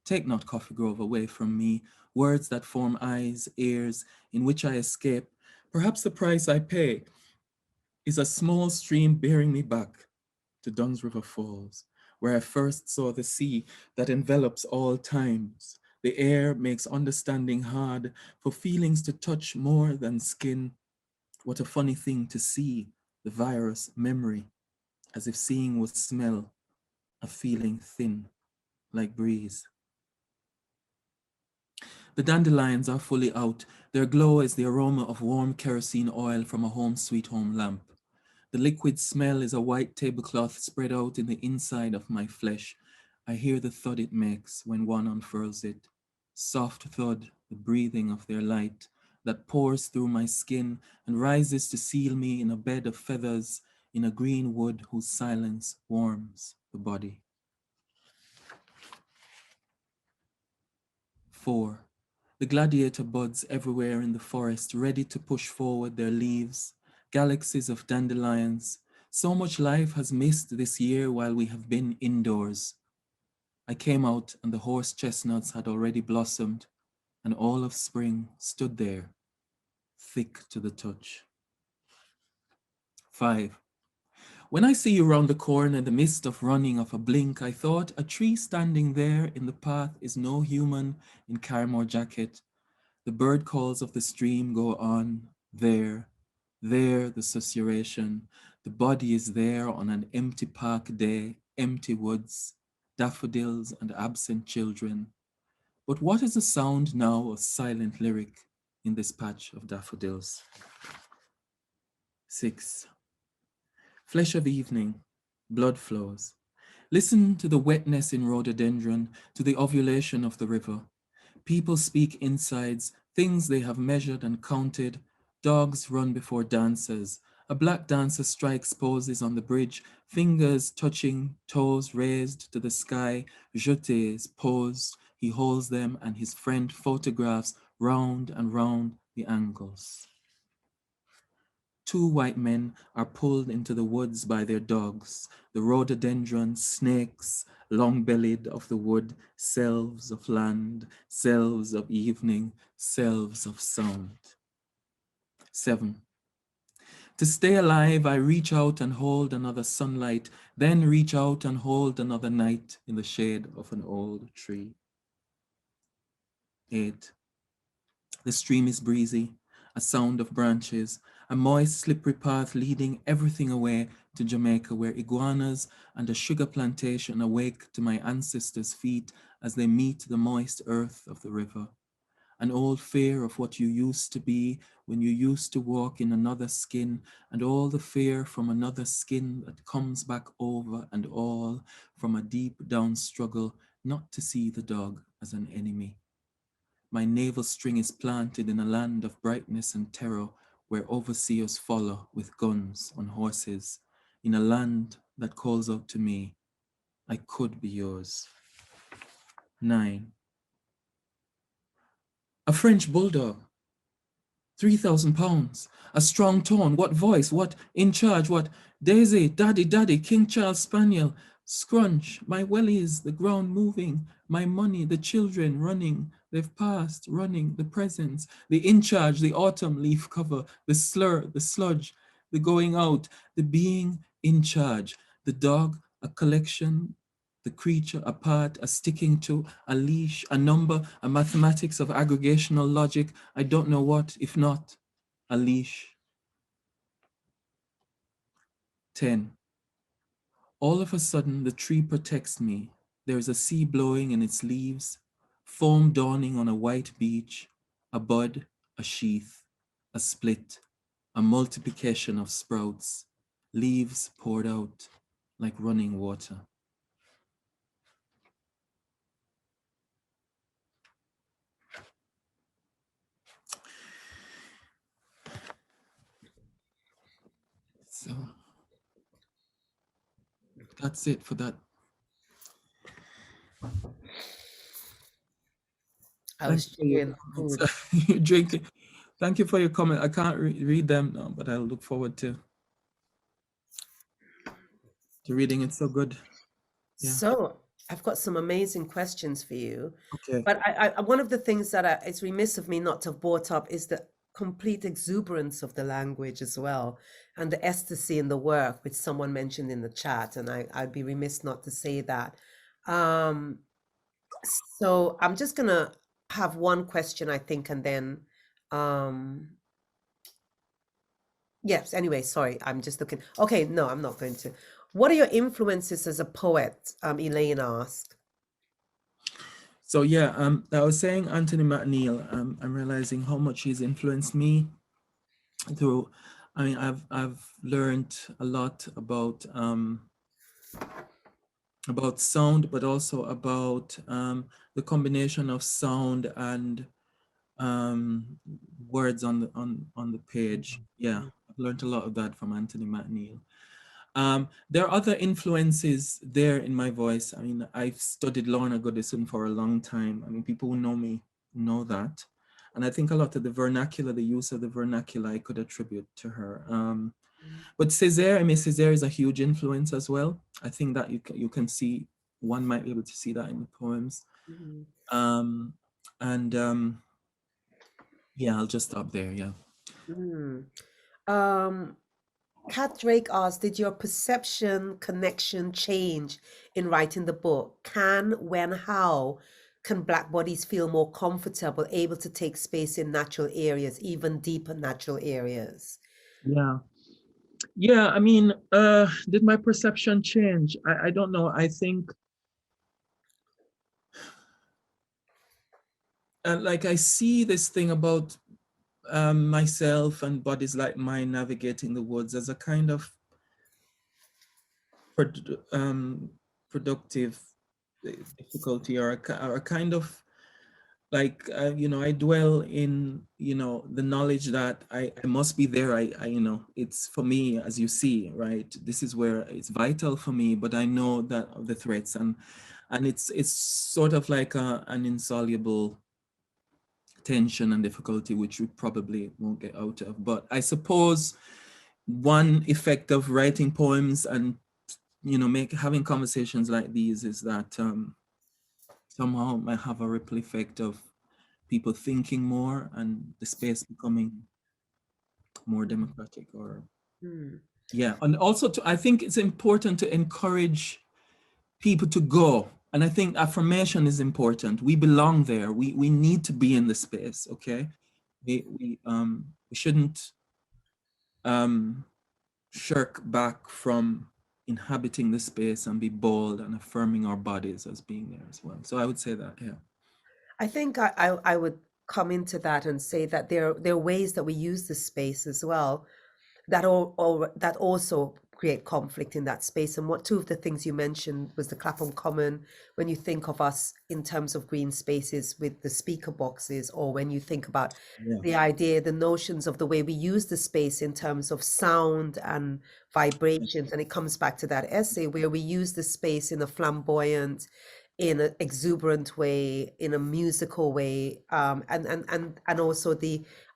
Take not Coffee Grove away from me, words that form eyes, ears, in which I escape. Perhaps the price I pay is a small stream bearing me back to Dunn's River Falls, where I first saw the sea that envelops all times. The air makes understanding hard, for feelings to touch more than skin. What a funny thing to see, the virus memory, as if seeing was smell, a feeling thin, like breeze. The dandelions are fully out. Their glow is the aroma of warm kerosene oil from a home sweet home lamp. The liquid smell is a white tablecloth spread out in the inside of my flesh. I hear the thud it makes when one unfurls it. Soft thud, the breathing of their light that pours through my skin and rises to seal me in a bed of feathers in a green wood whose silence warms the body. 4. The gladiator buds everywhere in the forest, ready to push forward their leaves, galaxies of dandelions. So much life has missed this year while we have been indoors. I came out and the horse chestnuts had already blossomed, and all of spring stood there, thick to the touch. 5. When I see you round the corner in the midst of running of a blink, I thought a tree standing there in the path is no human in Carmore jacket. The bird calls of the stream go on, there the susurration. The body is there on an empty park day, empty woods, daffodils and absent children. But what is the sound now of silent lyric in this patch of daffodils? 6. Flesh of evening, blood flows. Listen to the wetness in rhododendron, to the ovulation of the river. People speak insides, things they have measured and counted. Dogs run before dancers. A black dancer strikes poses on the bridge, fingers touching, toes raised to the sky, jetés, posed. He holds them and his friend photographs round and round the angles. 2 white men are pulled into the woods by their dogs, the rhododendron snakes, long-bellied of the wood, selves of land, selves of evening, selves of sound. 7. To stay alive, I reach out and hold another sunlight, then reach out and hold another night in the shade of an old tree. 8. The stream is breezy, a sound of branches, a moist, slippery path leading everything away to Jamaica, where iguanas and a sugar plantation awake to my ancestors' feet as they meet the moist earth of the river. An old fear of what you used to be when you used to walk in another skin, and all the fear from another skin that comes back over and all from a deep down struggle not to see the dog as an enemy. My navel string is planted in a land of brightness and terror, where overseers follow with guns on horses, in a land that calls out to me, I could be yours. 9. A French bulldog, 3,000 pounds, a strong tone, what voice, what in charge, what Daisy, Daddy, Daddy, King Charles Spaniel, scrunch, my wellies, the ground moving, my money, the children running, they've passed, running, the presents, the in charge, the autumn leaf cover, the slur, the sludge, the going out, the being in charge, the dog, a collection, the creature, a part, a sticking to, a leash, a number, a mathematics of aggregational logic, I don't know what, if not, a leash. 10. All of a sudden, the tree protects me. There is a sea blowing in its leaves, foam dawning on a white beach, a bud, a sheath, a split, a multiplication of sprouts, leaves poured out like running water. So that's it for that.
I was
Thank you for your
cheering food.
comments. You're drinking. Thank you for your comment. I can't read them now, but I'll look forward to The reading is so good. Yeah.
So I've got some amazing questions for you.
Okay.
But one of the things that it's remiss of me not to have brought up is the complete exuberance of the language as well, and the ecstasy in the work, which someone mentioned in the chat, and I'd be remiss not to say that. Um, so I'm just gonna have one question, I think, and then um, yes, anyway, sorry, I'm just looking. Okay, no, I'm not going to. What are your influences as a poet? Elaine asked.
So yeah, I was saying Anthony McNeil. I'm realizing how much he's influenced me through. I mean, I've learned a lot about sound, but also about the combination of sound and words on the page. Yeah, I've learned a lot of that from Anthony McNeil. There are other influences there in my voice. I mean, I've studied Lorna Goodison for a long time. I mean, people who know me know that. And I think a lot of the vernacular, the use of the vernacular, I could attribute to her. But Césaire, I mean, Césaire is a huge influence as well. I think that you can see, one might be able to see that in the poems. Yeah, I'll just stop there, yeah.
Kat Drake asked, did your perception connection change in writing the book? Can, when, how can Black bodies feel more comfortable, able to take space in natural areas, even deeper natural areas?
Yeah, I mean, did my perception change? I don't know. I think like I see this thing about myself and bodies like mine navigating the woods as a kind of productive difficulty, or a kind of like, you know, I dwell in, you know, the knowledge that I must be there. I, you know, it's for me, as you see, right? This is where it's vital for me, but I know that of the threats, and it's sort of like an insoluble tension and difficulty, which we probably won't get out of. But I suppose one effect of writing poems and, you know, having conversations like these is that somehow might have a ripple effect of people thinking more and the space becoming more democratic, or yeah. And also I think it's important to encourage people to go. And I think affirmation is important. We belong there. We need to be in the space. Okay. We shouldn't shirk back from inhabiting the space and be bold and affirming our bodies as being there as well. So I would say that, yeah.
I think I would come into that and say that there are ways that we use the space as well that that also create conflict in that space. And what two of the things you mentioned was the Clapham Common, when you think of us in terms of green spaces with the speaker boxes, or when you think about the idea, the notions of the way we use the space in terms of sound and vibrations. And it comes back to that essay where we use the space in a flamboyant, in an exuberant way, in a musical way, and also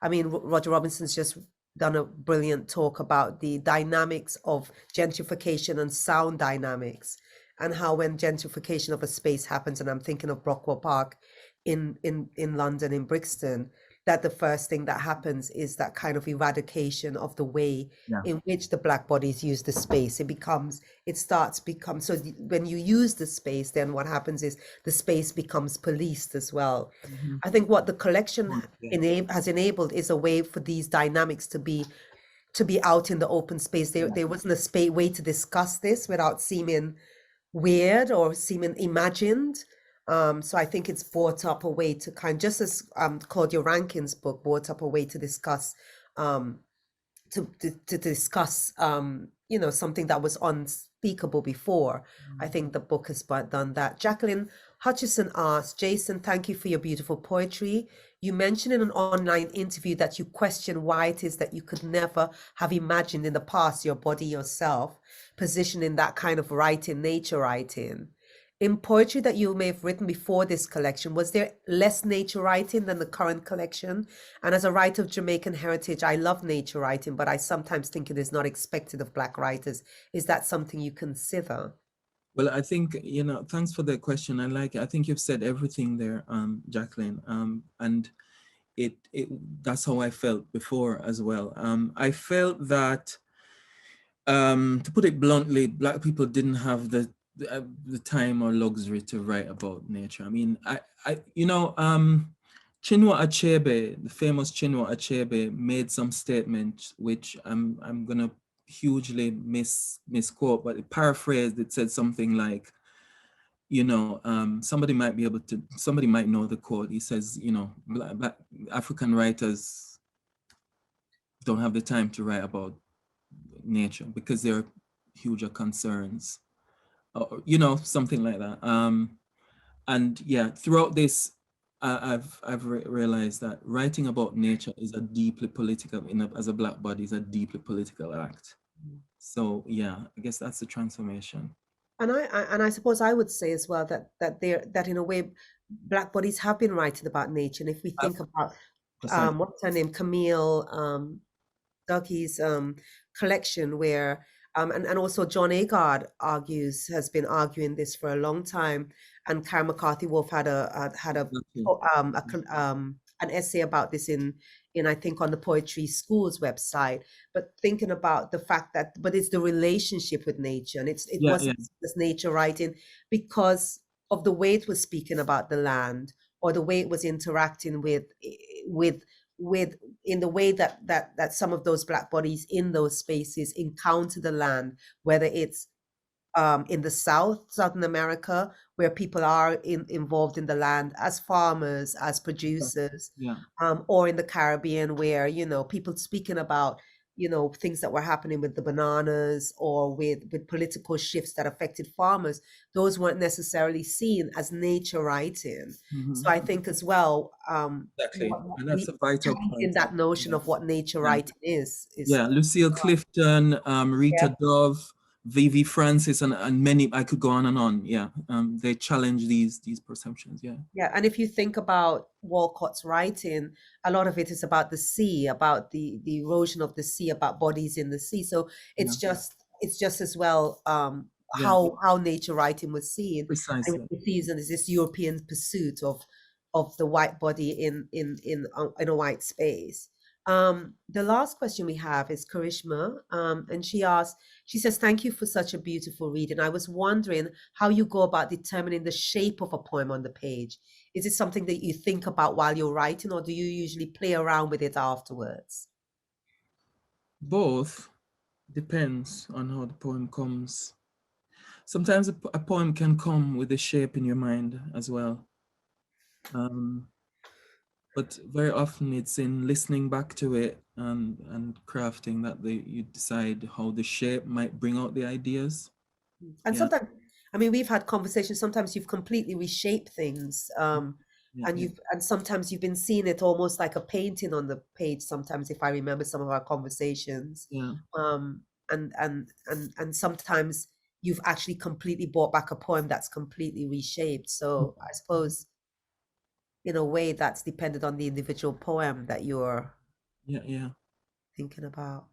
I mean, Roger Robinson's just done a brilliant talk about the dynamics of gentrification and sound dynamics, and how when gentrification of a space happens, and I'm thinking of Brockwell Park in London, in Brixton, that the first thing that happens is that kind of eradication of the way in which the Black bodies use the space. So when you use the space, then what happens is the space becomes policed as well. I think what the collection has enabled is a way for these dynamics to be out in the open space. There wasn't a way to discuss this without seeming weird or seeming imagined. So I think it's brought up a way to just as Claudia Rankin's book brought up a way to discuss you know, something that was unspeakable before. I think the book has done that. Jacqueline Hutchison asked, Jason, thank you for your beautiful poetry. You mentioned in an online interview that you question why it is that you could never have imagined in the past your body, yourself, positioned in that kind of writing, nature writing. in poetry that you may have written before this collection, was there less nature writing than the current collection? And as a writer of Jamaican heritage, I love nature writing, but I sometimes think it is not expected of Black writers. Is that something you consider?
Well, I think, thanks for the question. I like it. I think you've said everything there, Jacqueline. And it that's how I felt before as well. I felt that, to put it bluntly, Black people didn't have the time or luxury to write about nature. I mean, Chinua Achebe, the famous Chinua Achebe, made some statement which I'm gonna hugely misquote, but it paraphrased. It said something like, somebody might know the quote. He says, Black African writers don't have the time to write about nature because there are huger concerns, or, something like that. And yeah, throughout this, I've realized that writing about nature is a deeply political, as a Black body, is a deeply political act. So yeah, I guess that's the transformation.
And I suppose I would say as well that in a way Black bodies have been writing about nature. And if we think about
Precisely.
what's her name, Camille Dougie's collection, where and also John Agard has been arguing this for a long time, and Karen McCarthy Wolf had an essay about this in I think on the Poetry School's website. But thinking about the fact that, but it's the relationship with nature, and it wasn't this nature writing because of the way it was speaking about the land, or the way it was interacting with in the way that some of those Black bodies in those spaces encounter the land, whether it's in the Southern America, where people are involved in the land as farmers, as producers, or in the Caribbean, where, people speaking about, things that were happening with the bananas, or with political shifts that affected farmers, those weren't necessarily seen as nature writing. So I think as well,
exactly, and that's a vital
in
point.
that notion of what nature writing is.
Lucille Clifton, Rita Dove, Vivi Francis, and many. I could go on and on. They challenge these perceptions.
And if you think about Walcott's writing, a lot of it is about the sea, about the erosion of the sea, about bodies in the sea. So it's just as well how nature writing was seen.
Precisely.
And the season is this European pursuit of the white body in a white space. The last question we have is Karishma, and she says, thank you for such a beautiful reading. I was wondering how you go about determining the shape of a poem on the page. Is it something that you think about while you're writing, or do you usually play around with it afterwards?
Both. Depends on how the poem comes. Sometimes a poem can come with a shape in your mind as well. But very often it's in listening back to it and crafting that you decide how the shape might bring out the ideas.
And sometimes, I mean, we've had conversations, sometimes you've completely reshaped things. And sometimes you've been seeing it almost like a painting on the page, sometimes, if I remember some of our conversations. And sometimes you've actually completely brought back a poem that's completely reshaped. So I suppose in a way that's dependent on the individual poem that you're thinking about.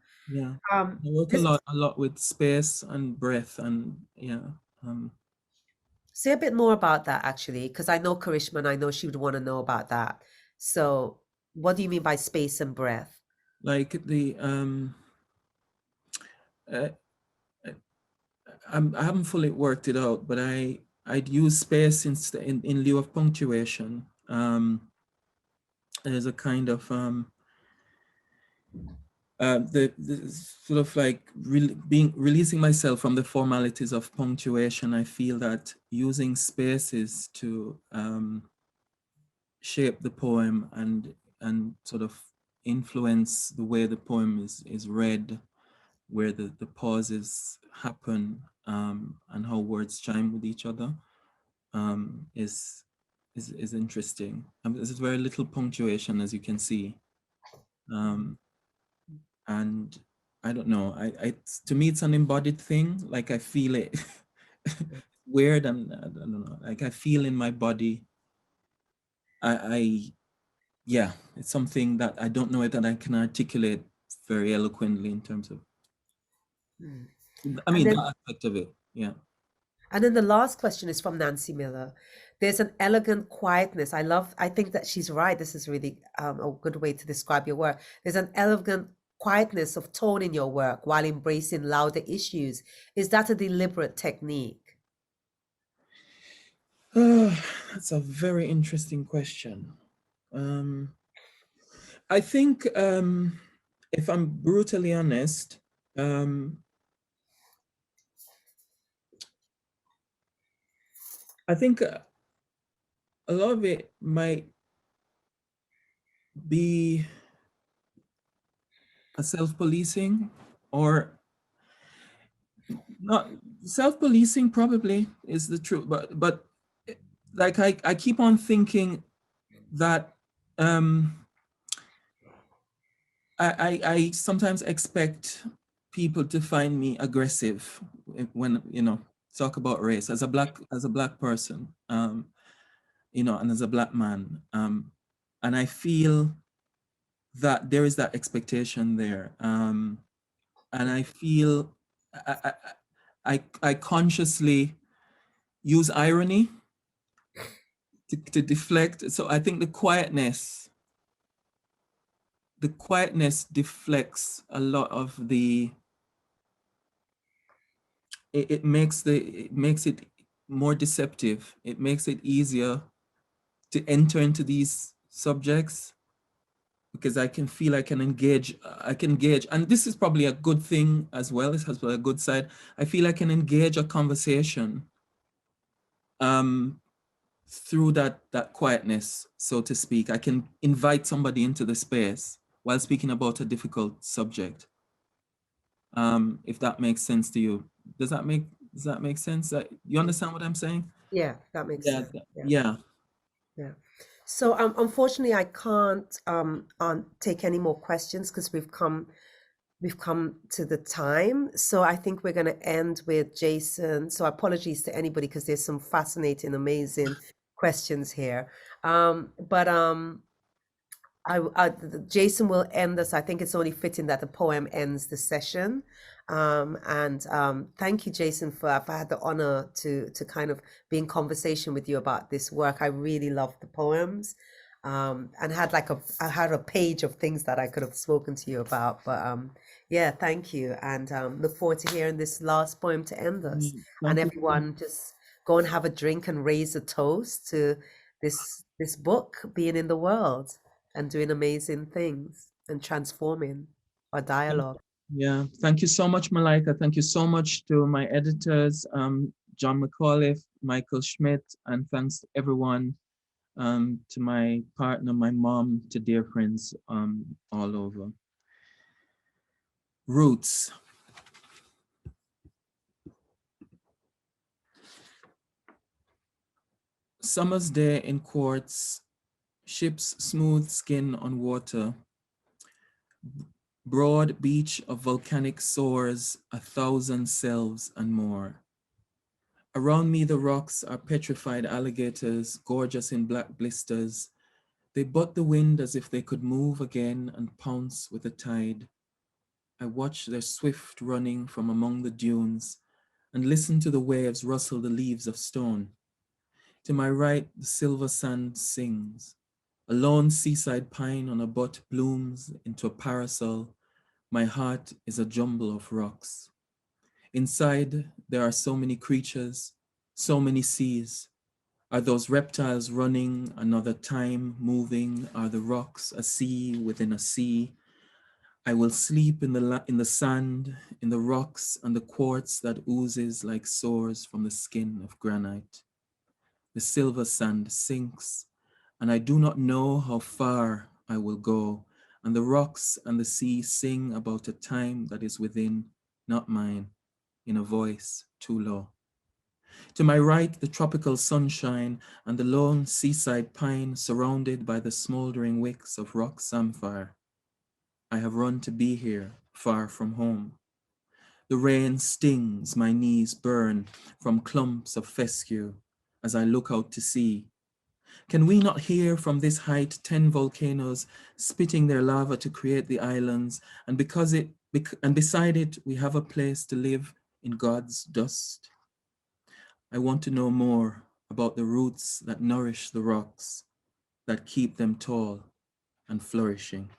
I work a lot with space and breath, and
say a bit more about that, actually, because I know Karishma and I know she would want to know about that. So what do you mean by space and breath?
Like I haven't fully worked it out, but I'd use space in lieu of punctuation. There's a kind of the sort of like releasing myself from the formalities of punctuation. I feel that using spaces to shape the poem and sort of influence the way the poem is read, where the pauses happen, and how words chime with each other, is interesting. There's very little punctuation, as you can see, and I don't know. To me, it's an embodied thing. Like I feel it. weird, and I don't know, like I feel in my body. Yeah, it's something that I don't know that I can articulate very eloquently in terms of,
Mm.
I
And
mean,
then,
that aspect of it. Yeah.
and then the last question is from Nancy Miller. There's an elegant quietness. I think that she's right. This is really a good way to describe your work. There's an elegant quietness of tone in your work while embracing louder issues. Is that a deliberate technique?
That's a very interesting question. I think, if I'm brutally honest, I think a lot of it might be a self-policing, or not self-policing, probably is the truth, but like I keep on thinking that I sometimes expect people to find me aggressive when, talk about race as a black person, and as a black man, and I feel that there is that expectation there, and I feel I consciously use irony to deflect. So I think the quietness deflects a lot of the, it makes it more deceptive. It makes it easier to enter into these subjects, because I can feel I can engage, and this is probably a good thing as well. It has a good side. I feel I can engage a conversation through that quietness, so to speak. I can invite somebody into the space while speaking about a difficult subject. If that makes sense to you. Does that make sense? You understand what I'm saying?
Yeah, that makes
Yeah,
sense. Yeah.
yeah.
Yeah. So unfortunately, I can't take any more questions because we've come to the time. So I think we're going to end with Jason. So apologies to anybody because there's some fascinating, amazing questions here. But Jason will end us. I think it's only fitting that the poem ends the session. And thank you, Jason, for I've had the honor to kind of be in conversation with you about this work. I really love the poems, and I had a page of things that I could have spoken to you about. But yeah, thank you, and look forward to hearing this last poem to end us. And
Thank you.
everyone, just go and have a drink and raise a toast to this book being in the world and doing amazing things and transforming our dialogue.
Yeah, thank you so much, Malika. Thank you so much to my editors, John McAuliffe, Michael Schmidt, and thanks to everyone, to my partner, my mom, to dear friends all over. Roots. Summer's day in quartz, ship's smooth skin on water, broad beach of volcanic soars, 1,000 selves and more. Around me the rocks are petrified alligators, gorgeous in black blisters. They butt the wind as if they could move again and pounce with the tide. I watch their swift running from among the dunes and listen to the waves rustle the leaves of stone. To my right, the silver sand sings. A lone seaside pine on a butt blooms into a parasol. My heart is a jumble of rocks. Inside, there are so many creatures, so many seas. Are those reptiles running, another time moving? Are the rocks a sea within a sea? I will sleep in the sand, in the rocks and the quartz that oozes like sores from the skin of granite. The silver sand sinks, and I do not know how far I will go, and the rocks and the sea sing about a time that is within, not mine, in a voice too low. To my right, the tropical sunshine and the lone seaside pine surrounded by the smoldering wicks of rock samphire. I have run to be here, far from home. The rain stings, my knees burn from clumps of fescue as I look out to sea. Can we not hear from this height 10 volcanoes spitting their lava to create the islands, and beside it we have a place to live in God's dust? I want to know more about the roots that nourish the rocks, that keep them tall and flourishing.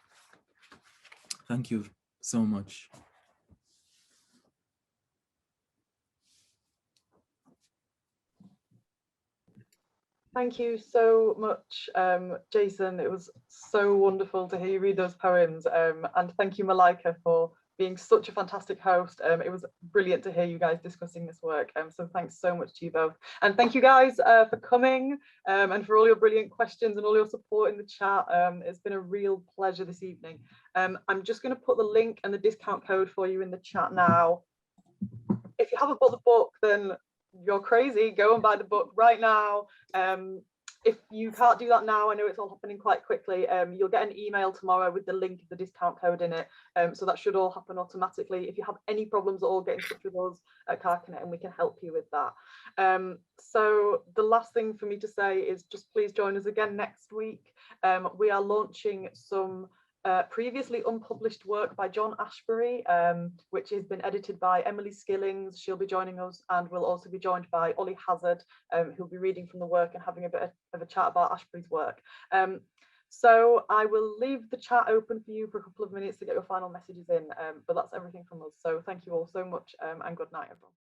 Thank you so much.
Thank you so much, Jason. It was so wonderful to hear you read those poems. And thank you, Malika, for being such a fantastic host. It was brilliant to hear you guys discussing this work. So thanks so much to you both. And thank you guys for coming and for all your brilliant questions and all your support in the chat. It's been a real pleasure this evening. I'm just going to put the link and the discount code for you in the chat now. If you haven't bought the book, then you're crazy. Go and buy the book right now. If you can't do that now, I know it's all happening quite quickly. You'll get an email tomorrow with the link of the discount code in it. So that should all happen automatically. If you have any problems at all, get in touch with us at Carcanet and we can help you with that. So the last thing for me to say is just please join us again next week. We are launching some previously unpublished work by John Ashbery, which has been edited by Emily Skillings. She'll be joining us, and we'll also be joined by Ollie Hazard, who'll be reading from the work and having a bit of a chat about Ashbery's work. So I will leave the chat open for you for a couple of minutes to get your final messages in, but that's everything from us. So thank you all so much, and good night, everyone.